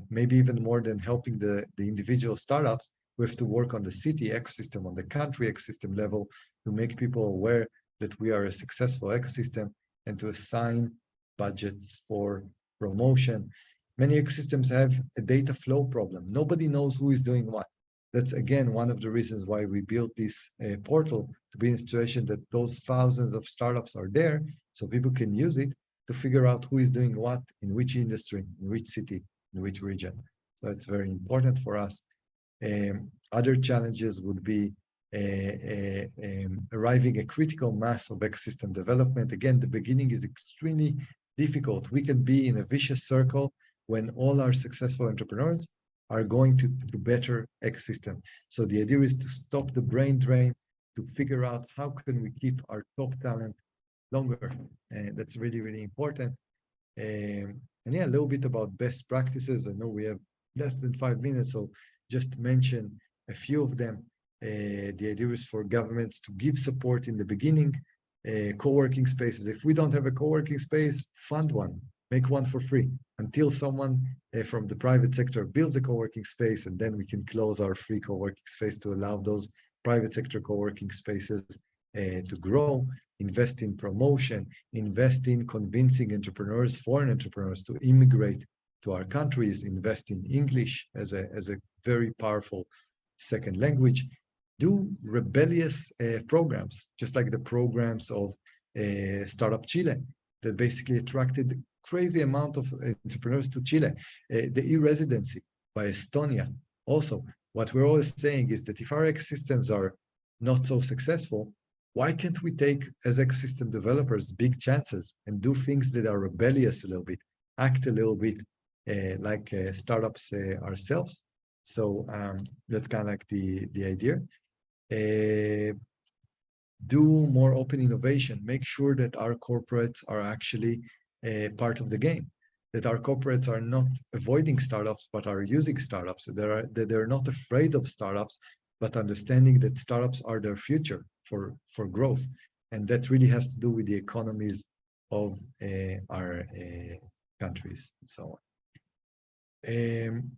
Maybe even more than helping the individual startups, we have to work on the city ecosystem, on the country ecosystem level, to make people aware that we are a successful ecosystem and to assign budgets for promotion. Many ecosystems have a data flow problem. Nobody knows who is doing what. That's, again, one of the reasons why we built this portal, to be in a situation that those thousands of startups are there, so people can use it to figure out who is doing what, in which industry, in which city, in which region. So it's very important for us. Other challenges would be arriving a critical mass of ecosystem development. Again, the beginning is extremely difficult. We can be in a vicious circle when all our successful entrepreneurs are going to better ecosystem. So the idea is to stop the brain drain, to figure out how can we keep our top talent longer. And that's really, really important. And yeah, a little bit about best practices. I know we have less than 5 minutes, so just mention a few of them. The idea is for governments to give support in the beginning. Co-working spaces. If we don't have a co-working space, fund one. Make one for free until someone from the private sector builds a co-working space, and then we can close our free co-working space to allow those private sector co-working spaces to grow. Invest in promotion, invest in convincing entrepreneurs, foreign entrepreneurs, to immigrate to our countries, invest in English as a very powerful second language. Do rebellious programs, just like the programs of Startup Chile, that basically attracted crazy amount of entrepreneurs to Chile. The e-residency by Estonia. Also, what we're always saying is that if our ecosystems are not so successful, why can't we take, as ecosystem developers, big chances and do things that are rebellious a little bit, act a little bit like startups ourselves? So that's kind of like the idea. Do more open innovation. Make sure that our corporates are actually part of the game, that our corporates are not avoiding startups, but are using startups, that they're not afraid of startups, but understanding that startups are their future for growth. And that really has to do with the economies of our countries and so on.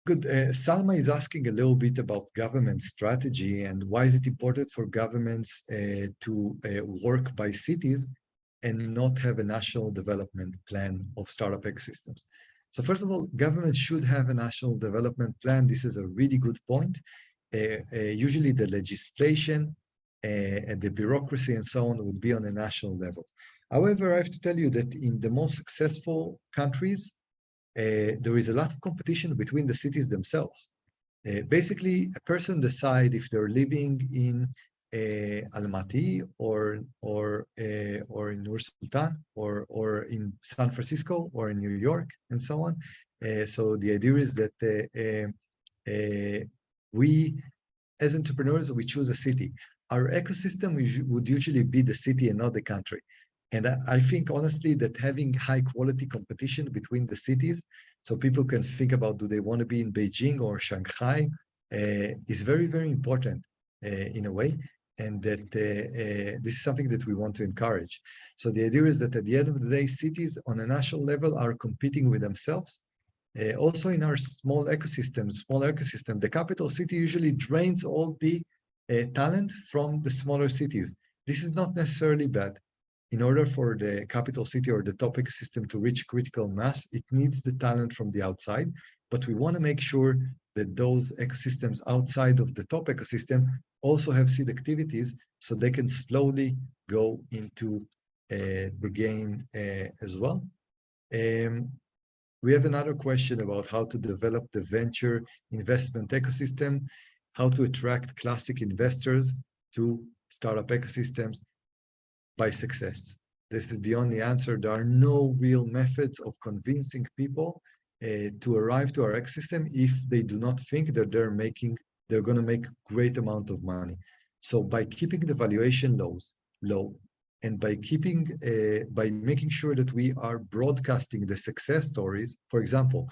Good. Salma is asking a little bit about government strategy and why is it important for governments to work by cities and not have a national development plan of startup ecosystems. So first of all, governments should have a national development plan. This is a really good point. Usually the legislation and the bureaucracy and so on would be on a national level. However, I have to tell you that in the most successful countries, there is a lot of competition between the cities themselves. Basically, a person decides if they're living in Almaty or in Nur Sultan or in San Francisco or in New York and so on. So the idea is that we, as entrepreneurs, we choose a city. Our ecosystem would usually be the city and not the country. And I think honestly that having high quality competition between the cities, so people can think about do they want to be in Beijing or Shanghai, is very, very important in a way. And that this is something that we want to encourage. So the idea is that at the end of the day, cities on a national level are competing with themselves. Also in our small ecosystem, the capital city usually drains all the talent from the smaller cities. This is not necessarily bad. In order for the capital city or the top ecosystem to reach critical mass, it needs the talent from the outside. But we want to make sure that those ecosystems outside of the top ecosystem also have seed activities so they can slowly go into the game as well. We have another question about how to develop the venture investment ecosystem, how to attract classic investors to startup ecosystems by success. This is the only answer. There are no real methods of convincing people to arrive to our ecosystem if they do not think that they're going to make great amount of money. So by keeping the valuation low, and by making sure that we are broadcasting the success stories. For example,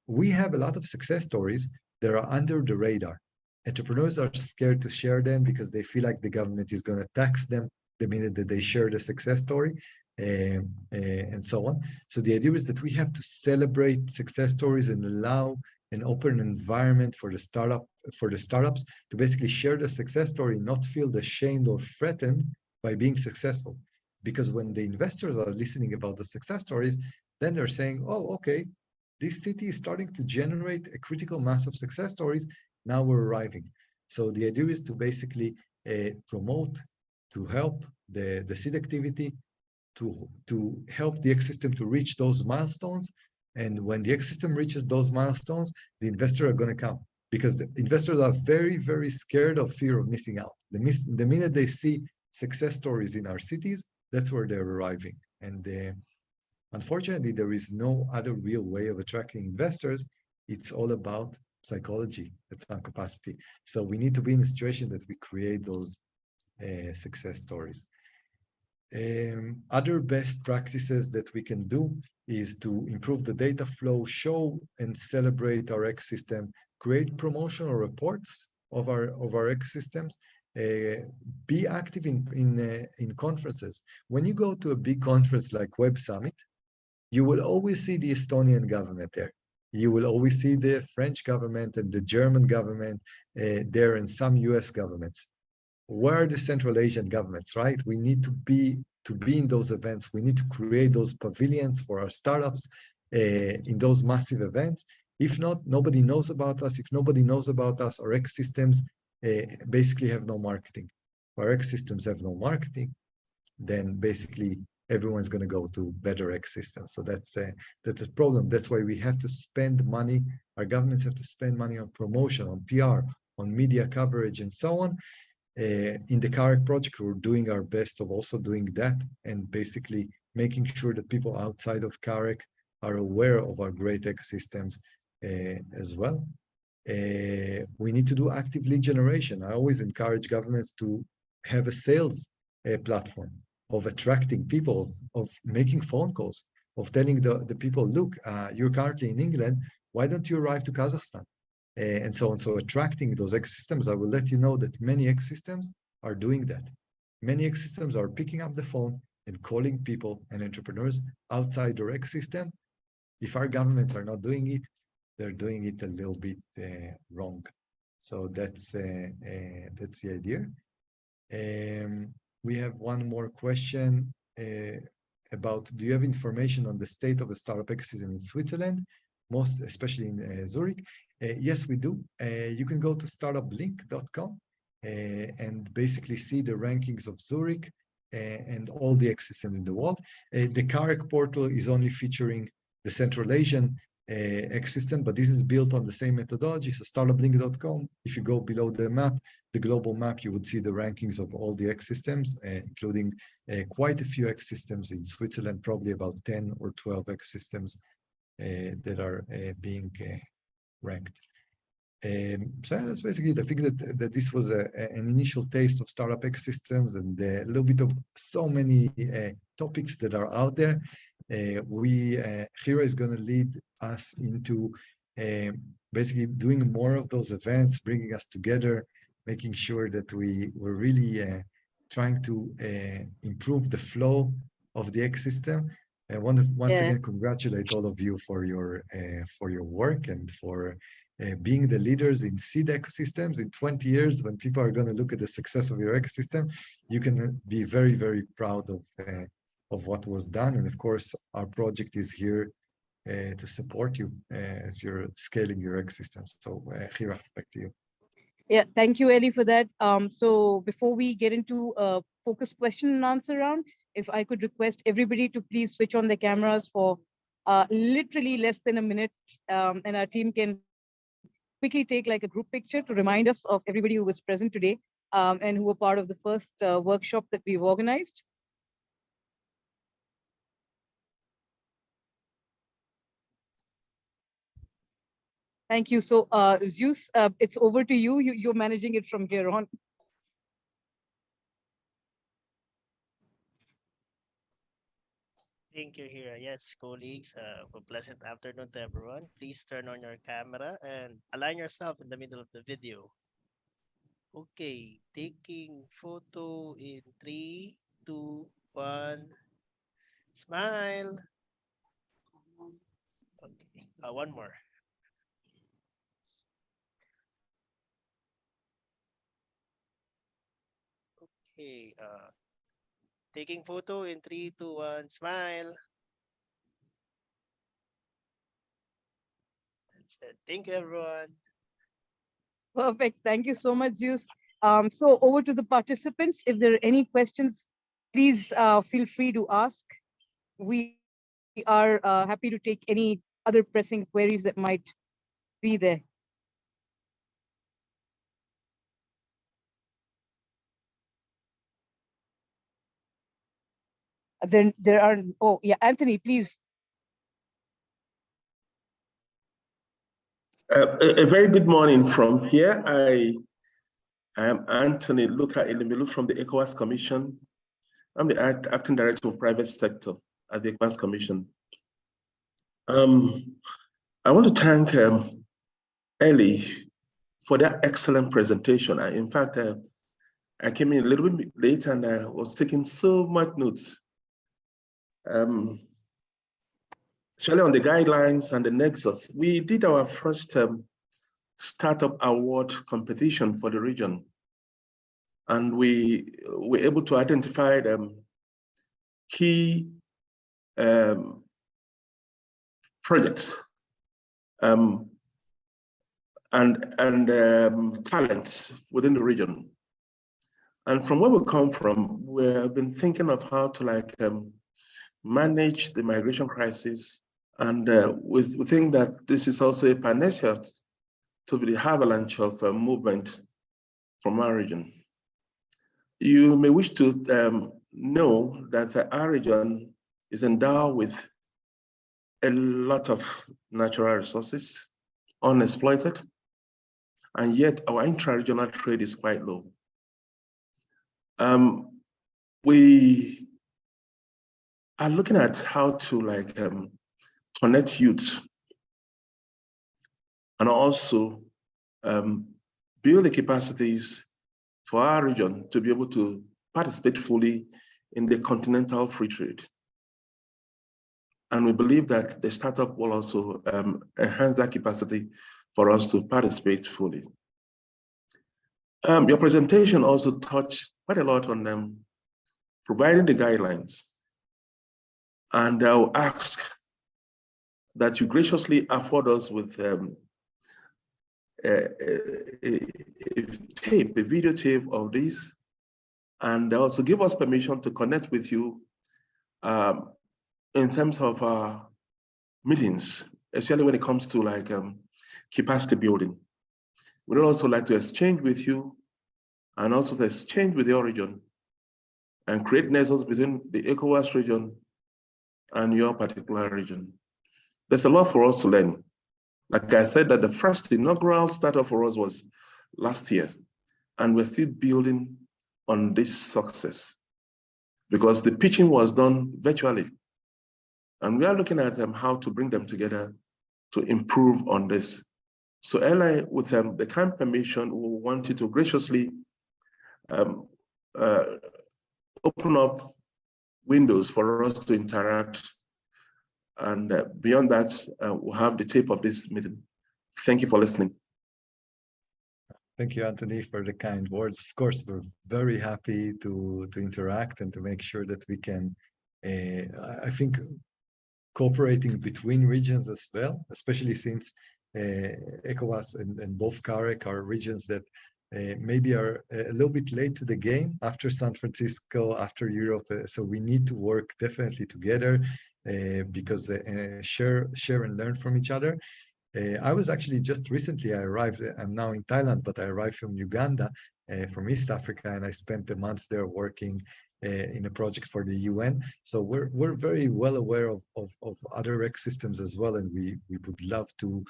we have a lot of success stories that are under the radar. Entrepreneurs are scared to share them because they feel like the government is going to tax them the minute that they share the success story, and so on. So the idea is that we have to celebrate success stories and allow an open environment for the startups to basically share the success story, not feel ashamed or threatened by being successful. Because when the investors are listening about the success stories, then they're saying, oh, okay, this city is starting to generate a critical mass of success stories. Now we're arriving. So the idea is to basically promote, to help the seed activity, to help the ecosystem to reach those milestones. And when the ecosystem reaches those milestones, the investors are going to come, because the investors are very, very scared of fear of missing out. The minute they see success stories in our cities, that's where they're arriving. And unfortunately, there is no other real way of attracting investors. It's all about psychology at some capacity. So we need to be in a situation that we create those success stories. Other best practices that we can do is to improve the data flow, show and celebrate our ecosystem, create promotional reports of our ecosystems, be active in conferences. When you go to a big conference like Web Summit, you will always see the Estonian government there. You will always see the French government and the German government there, and some US governments. Where are the Central Asian governments, right? We need to be in those events. We need to create those pavilions for our startups in those massive events. If not, nobody knows about us. If nobody knows about us, our ecosystems basically have no marketing. If our ecosystems have no marketing, then basically everyone's going to go to better ecosystems. So that's a problem. That's why we have to spend money. Our governments have to spend money on promotion, on PR, on media coverage, and so on. In the CAREC project, we're doing our best of also doing that, and basically making sure that people outside of CAREC are aware of our great ecosystems as well. We need to do active lead generation. I always encourage governments to have a sales platform of attracting people, of making phone calls, of telling the people, look, you're currently in England, why don't you arrive to Kazakhstan? And so on. So attracting those ecosystems, I will let you know that many ecosystems are doing that. Many ecosystems are picking up the phone and calling people and entrepreneurs outside their ecosystem. If our governments are not doing it, they're doing it a little bit wrong. So that's the idea. We have one more question about, do you have information on the state of the startup ecosystem in Switzerland, most especially in Zurich? Yes, we do. You can go to startuplink.com and basically see the rankings of Zurich and all the ecosystems in the world. The CAREC portal is only featuring the Central Asian ecosystem, but this is built on the same methodology. So startuplink.com, if you go below the map, the global map, you would see the rankings of all the ecosystems, including quite a few ecosystems in Switzerland, probably about 10 or 12 ecosystems that are being ranked. So that's basically the thing that this was an initial taste of startup ecosystems and a little bit of so many topics that are out there. Hira is going to lead us into basically doing more of those events, bringing us together, making sure that we're really trying to improve the flow of the ecosystem. And once again, congratulate all of you for your work and for being the leaders in seed ecosystems. In 20 years, when people are going to look at the success of your ecosystem, you can be very, very proud of what was done. And of course, our project is here to support you as you're scaling your ecosystem. So, Hira, back to you. Yeah, thank you, Ellie, for that. So before we get into a focused question and answer round, if I could request everybody to please switch on their cameras for literally less than a minute, and our team can quickly take like a group picture to remind us of everybody who was present today and who were part of the first workshop that we've organized. Thank you. So Zeus, it's over to you. You're managing it from here on. Thank you, Hira. Yes, colleagues, a pleasant afternoon to everyone. Please turn on your camera and align yourself in the middle of the video. Okay, taking photo in 3, 2, 1. Smile. Okay, one more. Okay, taking photo in 3, 2, 1. Smile. That's it. Thank you, everyone. Perfect. Thank you so much, Zeus. So over to the participants. If there are any questions, please feel free to ask. We are happy to take any other pressing queries that might be there. Then there are, oh yeah, Anthony, please. A very good morning from here. I am Anthony Luca Elimilu from the ECOWAS Commission. I'm the Acting Director of Private Sector at the ECOWAS Commission. I want to thank Ellie for that excellent presentation. In fact, I came in a little bit late and I was taking so much notes. Especially on the guidelines and the nexus. We did our first startup award competition for the region. And we were able to identify key projects and talents within the region. And from where we come from, we have been thinking of how to manage the migration crisis. And we think that this is also a panacea to the avalanche of movement from our region. You may wish to know that our region is endowed with a lot of natural resources, unexploited, and yet our intra-regional trade is quite low. We are looking at how to connect youth and also build the capacities for our region to be able to participate fully in the continental free trade. And we believe that the startup will also enhance that capacity for us to participate fully. Your presentation also touched quite a lot on providing the guidelines. And I'll ask that you graciously afford us with a video tape of this, and also give us permission to connect with you in terms of meetings, especially when it comes to capacity building. We'd also like to exchange with you and also to exchange with the region and create nexus between the ECOWAS region and your particular region. There's a lot for us to learn. Like I said, that the first inaugural startup for us was last year, and we're still building on this success because the pitching was done virtually. And we are looking at how to bring them together to improve on this. So Eli, with the kind permission, we want you to graciously open up windows for us to interact. And beyond that, we'll have the tape of this meeting. Thank you for listening. Thank you, Anthony, for the kind words. Of course, we're very happy to interact and to make sure that we can, I think, cooperating between regions as well, especially since ECOWAS and both CAREC are regions that maybe are a little bit late to the game after San Francisco, after Europe. So we need to work definitely together because share and learn from each other. I was actually just recently, I arrived, I'm now in Thailand, but I arrived from Uganda, from East Africa, and I spent a month there working in a project for the UN. So we're very well aware of other ecosystems as well, and we would love to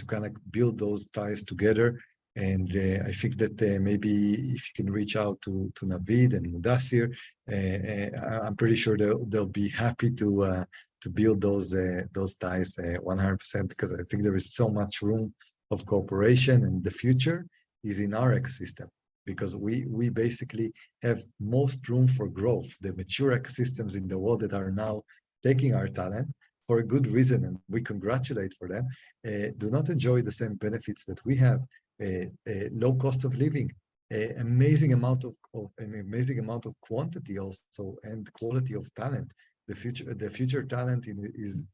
kind of build those ties together. And I think that maybe if you can reach out to Navid and Mudassir, I'm pretty sure they'll be happy to build those ties 100%, because I think there is so much room of cooperation, and the future is in our ecosystem, because we basically have most room for growth. The mature ecosystems in the world that are now taking our talent for a good reason, and we congratulate for them, do not enjoy the same benefits that we have. Low cost of living, an amazing amount of quantity also, and quality of talent. The future talent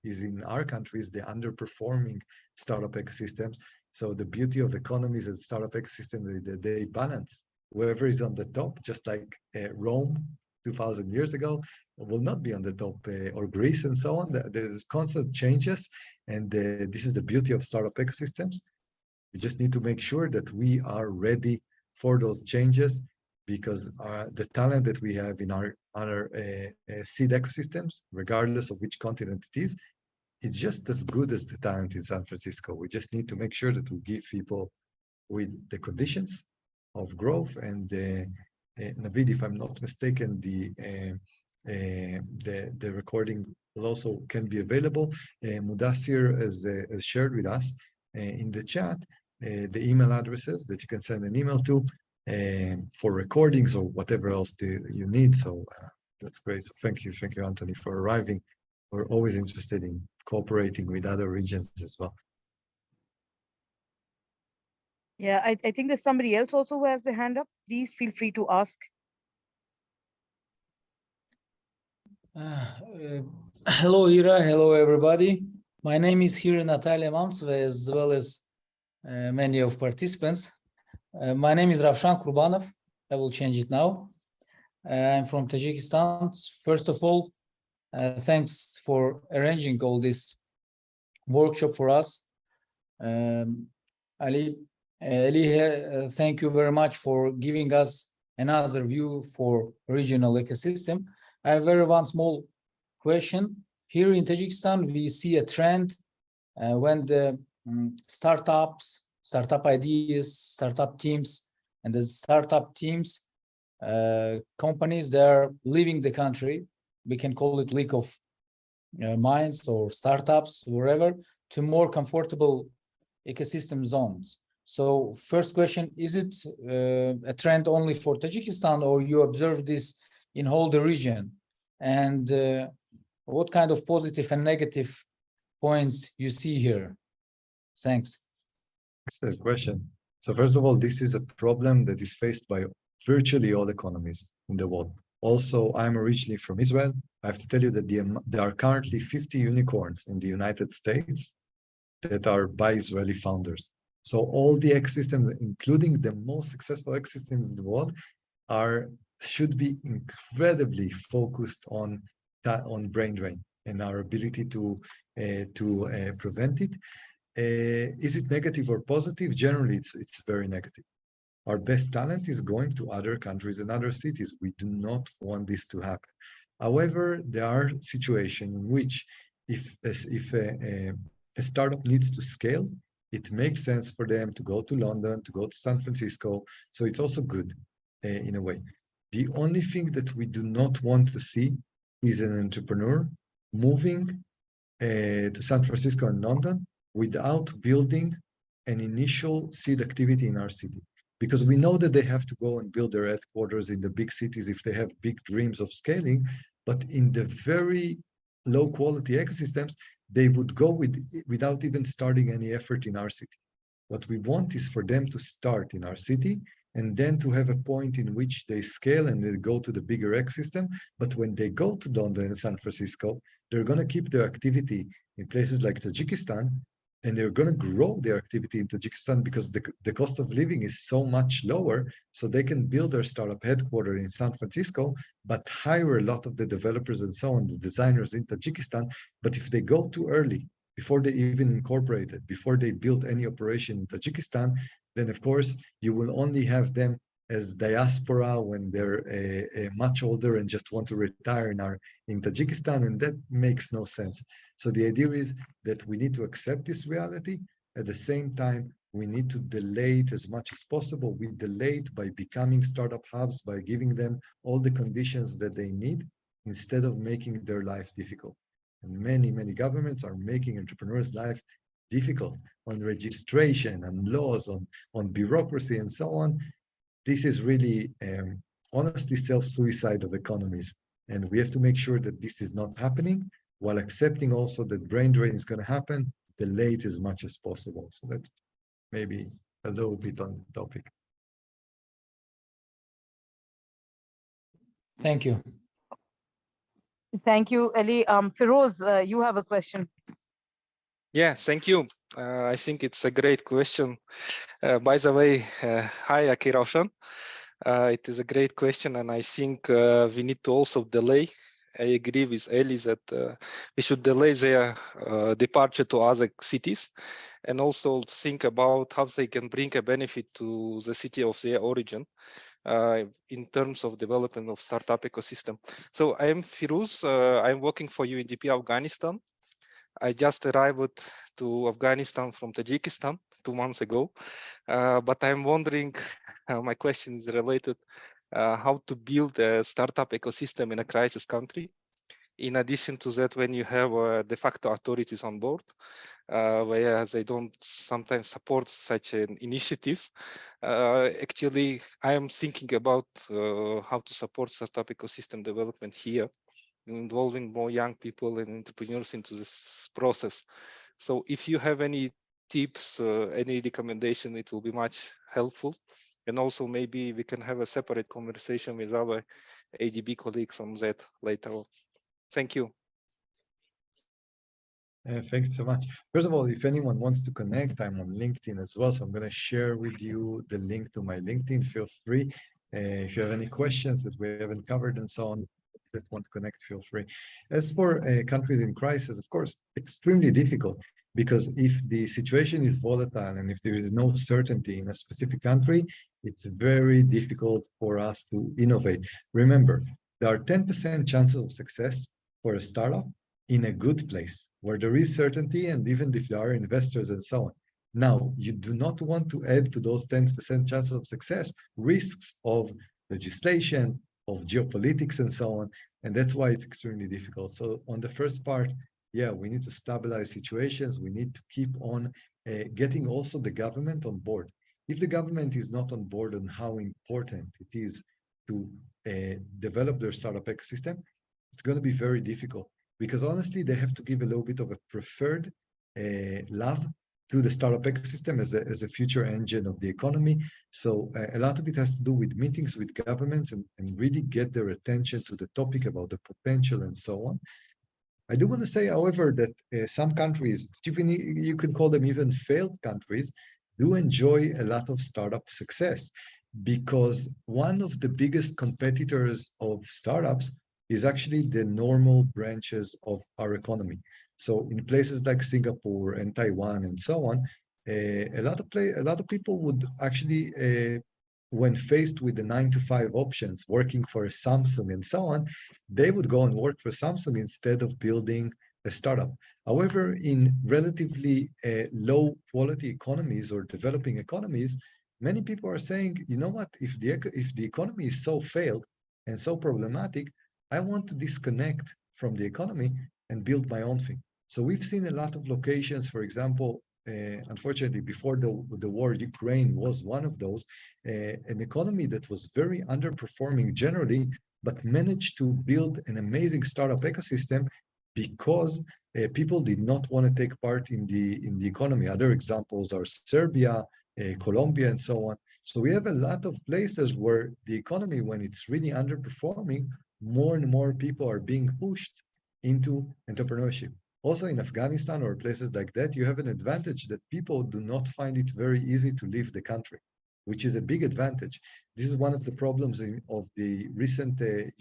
is in our countries, the underperforming startup ecosystems. So the beauty of economies and startup ecosystem, they balance. Whoever is on the top, just like Rome 2,000 years ago, will not be on the top, or Greece and so on. There's constant changes, and this is the beauty of startup ecosystems. We just need to make sure that we are ready for those changes, because the talent that we have in our seed ecosystems, regardless of which continent it is, it's just as good as the talent in San Francisco. We just need to make sure that we give people with the conditions of growth. And Navid, if I'm not mistaken, the recording will also can be available. Mudassir has shared with us in the chat the email addresses that you can send an email to for recordings or whatever else you need. So that's great. So thank you, Anthony, for arriving. We're always interested in cooperating with other regions as well. Yeah, I think there's somebody else also who has the hand up. Please feel free to ask. Hello, Ira. Hello, everybody. My name is here Natalia Mamsova, as well as many of participants. My name is Ravshan Kurbanov. I will change it now. I'm from Tajikistan. First of all, thanks for arranging all this workshop for us. Ali, thank you very much for giving us another view for regional ecosystem. I have one small question. Here in Tajikistan, we see a trend when the startup ideas, startup teams, and the startup teams, companies, they're leaving the country. We can call it leak of minds or startups, wherever, to more comfortable ecosystem zones. So first question, is it a trend only for Tajikistan, or you observe this in whole the region? And what kind of positive and negative points you see here? Thanks. That's a question. So first of all, this is a problem that is faced by virtually all economies in the world. Also, I'm originally from Israel. I have to tell you that there are currently 50 unicorns in the United States that are by Israeli founders. So all the ecosystems, including the most successful ecosystems in the world, should be incredibly focused on brain drain and our ability to prevent it. Is it negative or positive? Generally, it's very negative. Our best talent is going to other countries and other cities. We do not want this to happen. However, there are situations in which if a startup needs to scale, it makes sense for them to go to London, to go to San Francisco. So it's also good in a way. The only thing that we do not want to see is an entrepreneur moving to San Francisco and London without building an initial seed activity in our city. Because we know that they have to go and build their headquarters in the big cities if they have big dreams of scaling, but in the very low quality ecosystems, they would go without even starting any effort in our city. What we want is for them to start in our city and then to have a point in which they scale and they go to the bigger ecosystem. But when they go to London and San Francisco, they're going to keep their activity in places like Tajikistan, and they're going to grow their activity in Tajikistan because the cost of living is so much lower, so they can build their startup headquarters in San Francisco, but hire a lot of the developers and so on, the designers in Tajikistan. But if they go too early, before they even incorporated, before they build any operation in Tajikistan, then of course you will only have them as diaspora when they're much older and just want to retire in Tajikistan, and that makes no sense. So the idea is that we need to accept this reality. At the same time, we need to delay it as much as possible. We delay it by becoming startup hubs, by giving them all the conditions that they need, instead of making their life difficult. And many, many governments are making entrepreneurs' life difficult on registration and laws, on bureaucracy and so on. This is really, honestly, self-suicide of economies. And we have to make sure that this is not happening, while accepting also that brain drain is going to happen, delay it as much as possible. So that maybe a little bit on the topic. Thank you. Thank you, Eli. Feroz, you have a question. Yeah, thank you. I think it's a great question. By the way, hi, Akira. It is a great question, and I think we need to also delay. I agree with Eli that we should delay their departure to other cities, and also think about how they can bring a benefit to the city of their origin in terms of development of startup ecosystem. So I am Firuz. I'm working for UNDP Afghanistan. I just arrived to Afghanistan from Tajikistan 2 months ago, but I'm wondering, my question is related, how to build a startup ecosystem in a crisis country. In addition to that, when you have de facto authorities on board, where they don't sometimes support such an initiatives, actually, I am thinking about how to support startup ecosystem development here, involving more young people and entrepreneurs into this process. So if you have any tips, any recommendation, it will be much helpful. And also maybe we can have a separate conversation with our ADB colleagues on that later on. Thank you. Thanks so much. First of all, if anyone wants to connect, I'm on LinkedIn as well. So I'm going to share with you the link to my LinkedIn. Feel free. If you have any questions that we haven't covered and so on, just want to connect, feel free. As for countries in crisis, of course, extremely difficult, because if the situation is volatile and if there is no certainty in a specific country, it's very difficult for us to innovate. Remember, there are 10% chances of success for a startup in a good place where there is certainty, and even if there are investors and so on. Now, you do not want to add to those 10% chances of success risks of legislation, of geopolitics and so on, and that's why it's extremely difficult. So on the first part, yeah, we need to stabilize situations. We need to keep on getting also the government on board. If the government is not on board on how important it is to develop their startup ecosystem, it's going to be very difficult, because honestly, they have to give a little bit of a preferred love to the startup ecosystem as a future engine of the economy. So a lot of it has to do with meetings with governments and really get their attention to the topic about the potential and so on. I do want to say, however, that some countries, you could call them even failed countries, do enjoy a lot of startup success, because one of the biggest competitors of startups is actually the normal branches of our economy. So in places like Singapore and Taiwan and so on, a lot of people would actually, when faced with the 9-to-5 options, working for a Samsung and so on, they would go and work for Samsung instead of building a a startup. However, in relatively low quality economies or developing economies, many people are saying, you know what, if the economy is so failed and so problematic, I want to disconnect from the economy and build my own thing. So we've seen a lot of locations, for example, unfortunately, before the war, Ukraine was one of those, an economy that was very underperforming generally, but managed to build an amazing startup ecosystem because people did not want to take part in the economy. Other examples are Serbia, Colombia, and so on. So we have a lot of places where the economy, when it's really underperforming, more and more people are being pushed into entrepreneurship. Also in Afghanistan or places like that, you have an advantage that people do not find it very easy to leave the country, which is a big advantage. This is one of the problems of the recent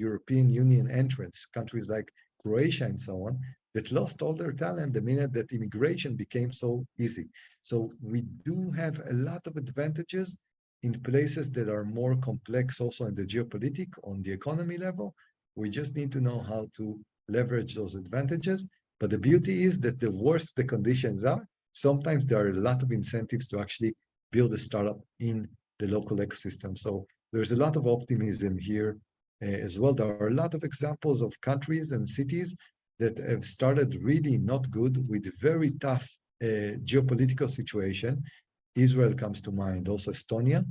European Union entrants, countries like Croatia and so on, that lost all their talent the minute that immigration became so easy. So we do have a lot of advantages in places that are more complex also in the geopolitics, on the economy level. We just need to know how to leverage those advantages. But the beauty is that the worse the conditions are, sometimes there are a lot of incentives to actually build a startup in the local ecosystem. So there's a lot of optimism here as well. There are a lot of examples of countries and cities that have started really not good with very tough geopolitical situation. Israel comes to mind. Also Estonia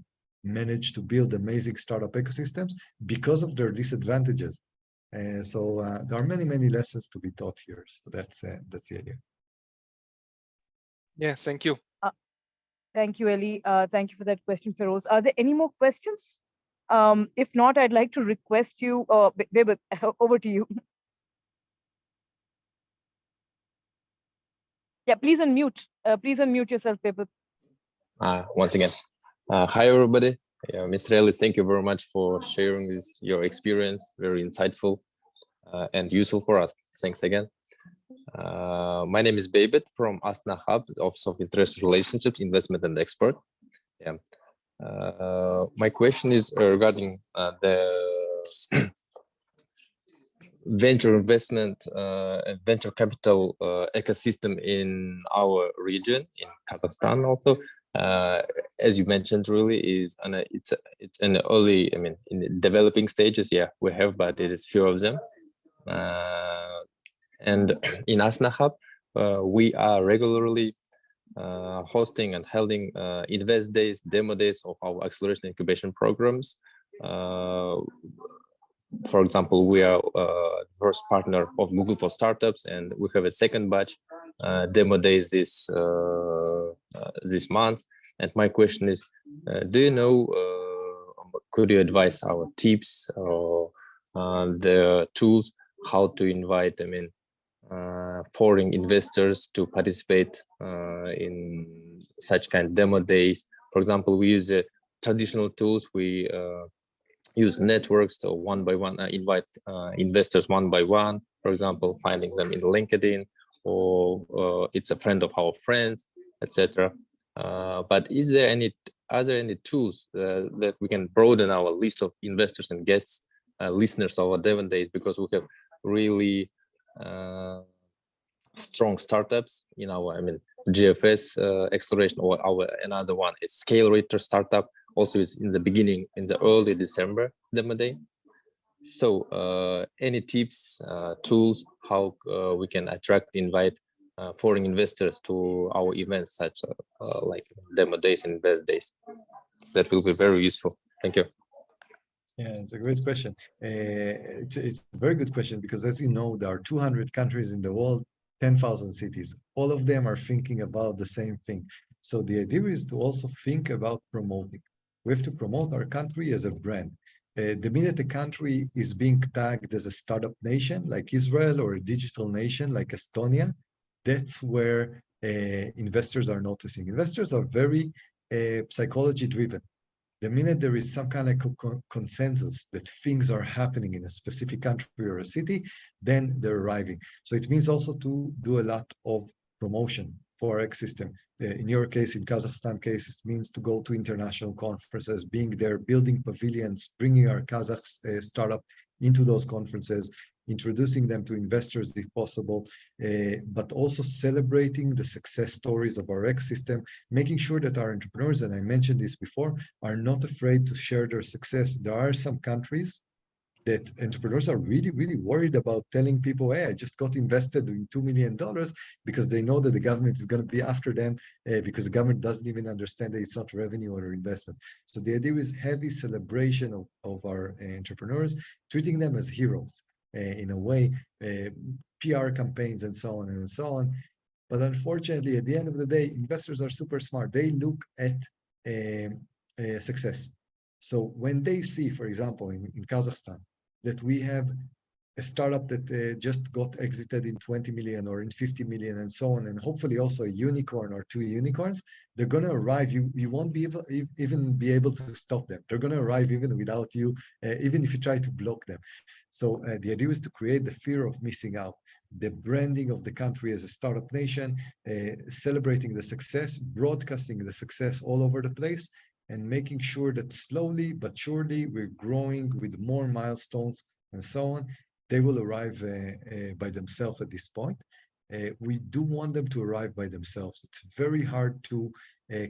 managed to build amazing startup ecosystems because of their disadvantages. So there are many, many lessons to be taught here. So that's the idea. Yeah, thank you. Thank you, Eli. Thank you for that question, Feroz. Are there any more questions? If not, I'd like to request you, Bebet, over to you. Yeah, please unmute. Please unmute yourself, Bebet. Once again, hi everybody. Yeah, Mr. Ellis, thank you very much for sharing your experience. Very insightful and useful for us. Thanks again. My name is Bebet from Asna Hub, Office of Interest Relationships, Investment and Export. Yeah. My question is regarding the venture investment and venture capital ecosystem in our region, in Kazakhstan also. As you mentioned, really it's in the early, I mean, in the developing stages. Yeah, we have, but it is few of them. And in Asna Hub, we are regularly hosting and holding invest days, demo days of our acceleration incubation programs. For example, we are first partner of Google for Startups, and we have a second batch demo days this month. And my question is, do you know, could you advise our tips or the tools how to invite, I mean, foreign investors to participate in such kind of demo days? For example, we use traditional tools. We use networks, so one by one, invite investors one by one, for example, finding them in LinkedIn, or it's a friend of our friends, etc. But are there any tools that we can broaden our list of investors and guests, listeners of our demo days, because we have really strong startups in our, I mean, GFS acceleration, or our another one is Accelerator Startup. Also is in the beginning, in the early December demo day. So any tips, tools, how we can attract, invite foreign investors to our events, such like demo days and invest days? That will be very useful. Thank you. Yeah, it's a great question. It's a very good question, because as you know, there are 200 countries in the world, 10,000 cities. All of them are thinking about the same thing. So the idea is to also think about promoting. We have to promote our country as a brand. The minute a country is being tagged as a startup nation like Israel, or a digital nation like Estonia, that's where investors are noticing. Investors are very psychology driven. The minute there is some kind of consensus that things are happening in a specific country or a city, then they're arriving. So it means also to do a lot of promotion for our ecosystem. In your case, in Kazakhstan case, it means to go to international conferences, being there, building pavilions, bringing our Kazakh startup into those conferences, introducing them to investors if possible, but also celebrating the success stories of our ecosystem, making sure that our entrepreneurs, and I mentioned this before, are not afraid to share their success. There are some countries that entrepreneurs are really, really worried about telling people, hey, I just got invested in $2 million, because they know that the government is going to be after them, because the government doesn't even understand that it's not revenue or investment. So the idea is heavy celebration of our entrepreneurs, treating them as heroes in a way, PR campaigns and so on and so on. But unfortunately, at the end of the day, investors are super smart. They look at success. So when they see, for example, in Kazakhstan, that we have a startup that just got exited in 20 million or in 50 million and so on, and hopefully also a unicorn or 2 unicorns, they're going to arrive. You won't be even be able to stop them. They're going to arrive even without you, even if you try to block them. So the idea is to create the fear of missing out, the branding of the country as a startup nation, celebrating the success, broadcasting the success all over the place, and making sure that slowly but surely we're growing with more milestones and so on. They will arrive by themselves at this point. We do want them to arrive by themselves. It's very hard to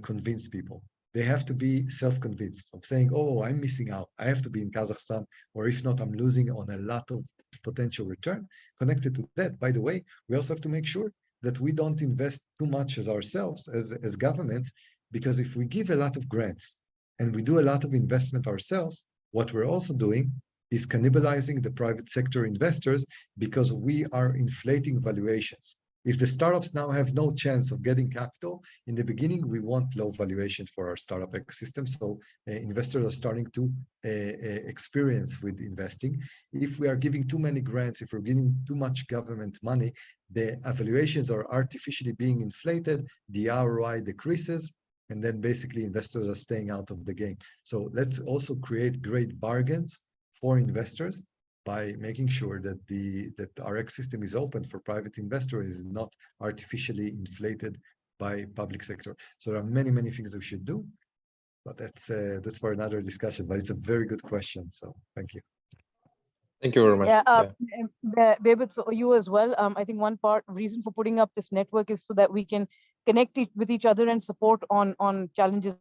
convince people. They have to be self-convinced of saying, oh, I'm missing out. I have to be in Kazakhstan, or if not, I'm losing on a lot of potential return. Connected to that, by the way, we also have to make sure that we don't invest too much as ourselves, as governments, because if we give a lot of grants and we do a lot of investment ourselves, what we're also doing is cannibalizing the private sector investors, because we are inflating valuations. If the startups now have no chance of getting capital, in the beginning, we want low valuation for our startup ecosystem. So investors are starting to experience with investing. If we are giving too many grants, if we're giving too much government money, the valuations are artificially being inflated, the ROI decreases, and then basically investors are staying out of the game. So let's also create great bargains for investors by making sure that our ecosystem is open for private investors, is not artificially inflated by public sector. So there are many, many things we should do, but that's for another discussion. But it's a very good question. So thank you. Thank you very much. Yeah, David, for you as well. I think one reason for putting up this network is so that we can connect with each other and support on challenges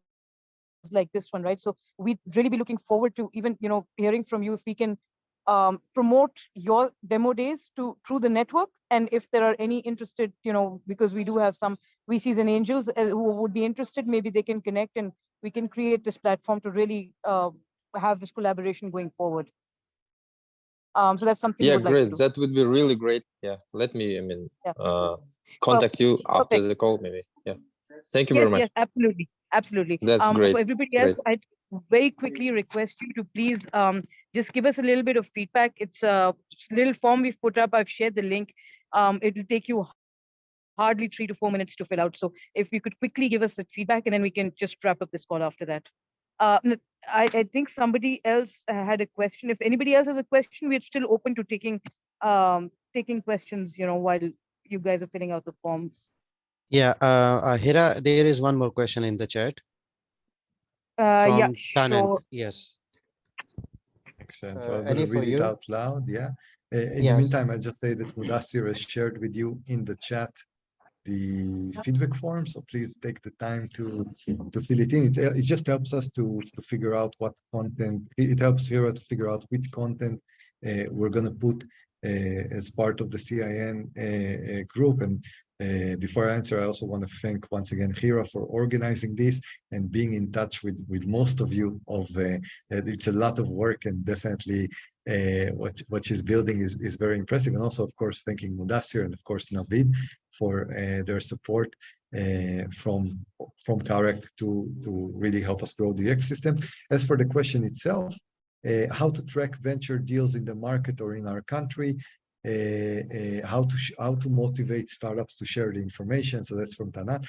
like this one, right? So we'd really be looking forward to even, hearing from you if we can promote your demo days through the network. And if there are any interested, because we do have some VCs and angels who would be interested, maybe they can connect and we can create this platform to really have this collaboration going forward. So that's something. Yeah, we'd great. like to do. That would be really great. Yeah, let me, contact you after the call, maybe. Yeah. Thank you very much. Yes, absolutely. That's great. For everybody else, I'd very quickly request you to please just give us a little bit of feedback. It's a little form we've put up. I've shared the link. It will take you hardly 3 to 4 minutes to fill out. So if you could quickly give us the feedback, and then we can just wrap up this call after that. I think somebody else had a question. If anybody else has a question, we're still open to taking questions, while you guys are filling out the forms. Yeah, Hira, there is one more question in the chat. Yeah, Tanent. sure. Yes. Excellent. So I'm going to read it out loud. Yeah. In the meantime, I'll just say that Mudassir has shared with you in the chat the feedback form. So please take the time to fill it in. It just helps us to figure out what content. It helps Hira to figure out which content we're going to put as part of the CIN group. And before I answer, I also want to thank once again Hira for organizing this and being in touch with most of you. It's a lot of work, and definitely what she's building is very impressive. And also, of course, thanking Mudassir and of course Navid for their support from CAREC to really help us grow the ecosystem. As for the question itself, how to track venture deals in the market or in our country, how to motivate startups to share the information. So that's from Tanat.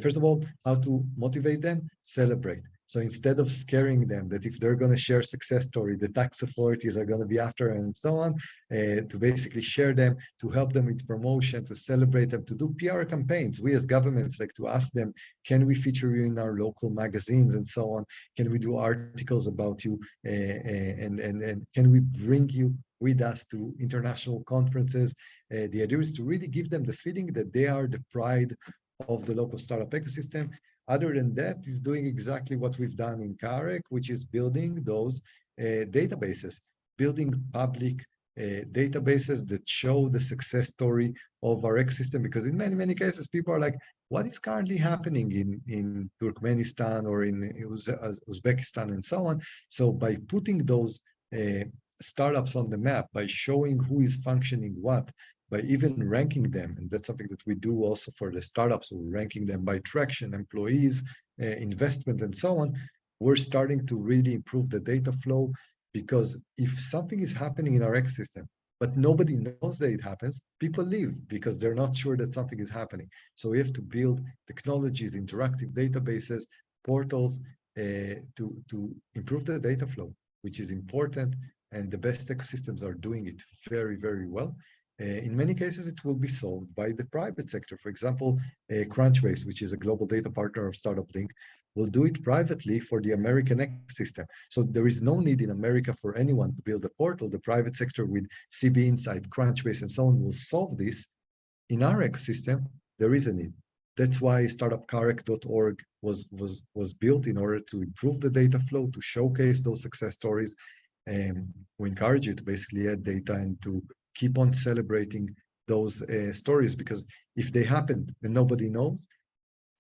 First of all, how to motivate them, celebrate. So instead of scaring them that if they're going to share success story, the tax authorities are going to be after and so on, to basically share them, to help them with promotion, to celebrate them, to do PR campaigns. We as governments like to ask them, can we feature you in our local magazines and so on? Can we do articles about you? And can we bring you with us to international conferences. The idea is to really give them the feeling that they are the pride of the local startup ecosystem. Other than that, is doing exactly what we've done in CAREC, which is building those databases, building public databases that show the success story of our ecosystem. Because in many, many cases, people are like, what is currently happening in Turkmenistan or in Uzbekistan and so on? So by putting those startups on the map, by showing who is functioning what, by even ranking them, and that's something that we do also for the startups, we're ranking them by traction, employees, investment, and so on, we're starting to really improve the data flow. Because if something is happening in our ecosystem, but nobody knows that it happens, people leave because they're not sure that something is happening. So we have to build technologies, interactive databases, portals to improve the data flow, which is important. And the best ecosystems are doing it very, very well. In many cases, it will be solved by the private sector. For example, Crunchbase, which is a global data partner of Startup Link, will do it privately for the American ecosystem. So there is no need in America for anyone to build a portal. The private sector with CB Insight, Crunchbase, and so on will solve this. In our ecosystem, there is a need. That's why startupcarec.org was built in order to improve the data flow, to showcase those success stories. And we encourage you to basically add data and to keep on celebrating those stories, because if they happened and nobody knows,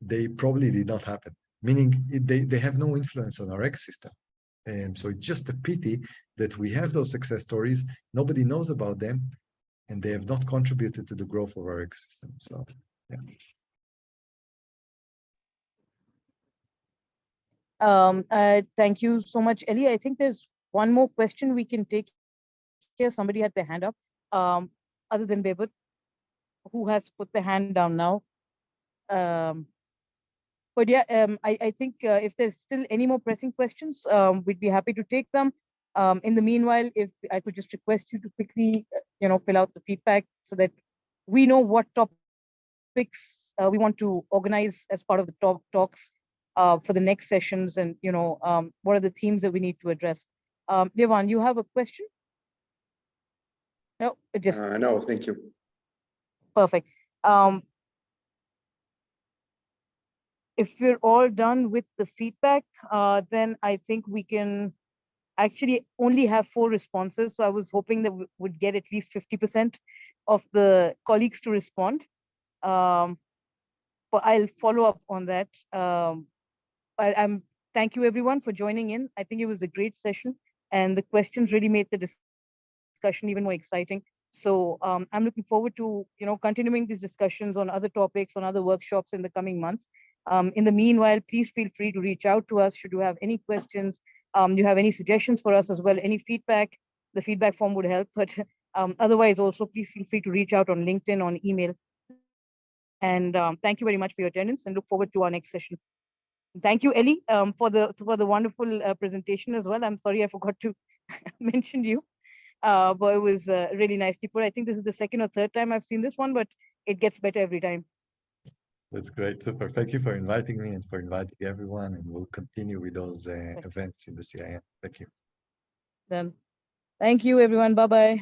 they probably did not happen, meaning they have no influence on our ecosystem. And so it's just a pity that we have those success stories, nobody knows about them, and they have not contributed to the growth of our ecosystem. So, yeah. Thank you so much, Ellie. I think there's one more question we can take here. Somebody had their hand up, other than Bebut, who has put the hand down now. But yeah, I think if there's still any more pressing questions, we'd be happy to take them. In the meanwhile, if I could just request you to quickly, fill out the feedback so that we know what topics we want to organize as part of the talks for the next sessions, and what are the themes that we need to address. Devan, you have a question? No, just no, thank you. Perfect. If we're all done with the feedback, then I think we can actually only have 4 responses. So I was hoping that we would get at least 50% of the colleagues to respond. But I'll follow up on that. Thank you everyone for joining in. I think it was a great session, and the questions really made the discussion even more exciting. So I'm looking forward to continuing these discussions on other topics, on other workshops in the coming months. In the meanwhile, please feel free to reach out to us should you have any questions, you have any suggestions for us as well, any feedback. The feedback form would help, but otherwise also please feel free to reach out on LinkedIn, on email. And thank you very much for your attendance, and look forward to our next session. Thank you, Ellie, for the wonderful presentation as well. I'm sorry I forgot to mention you, but it was really nicely put. I think this is the 2nd or 3rd time I've seen this one, but it gets better every time. That's great. Super. Thank you for inviting me and for inviting everyone. And we'll continue with those events in the CIN. Thank you. Then, thank you, everyone. Bye-bye.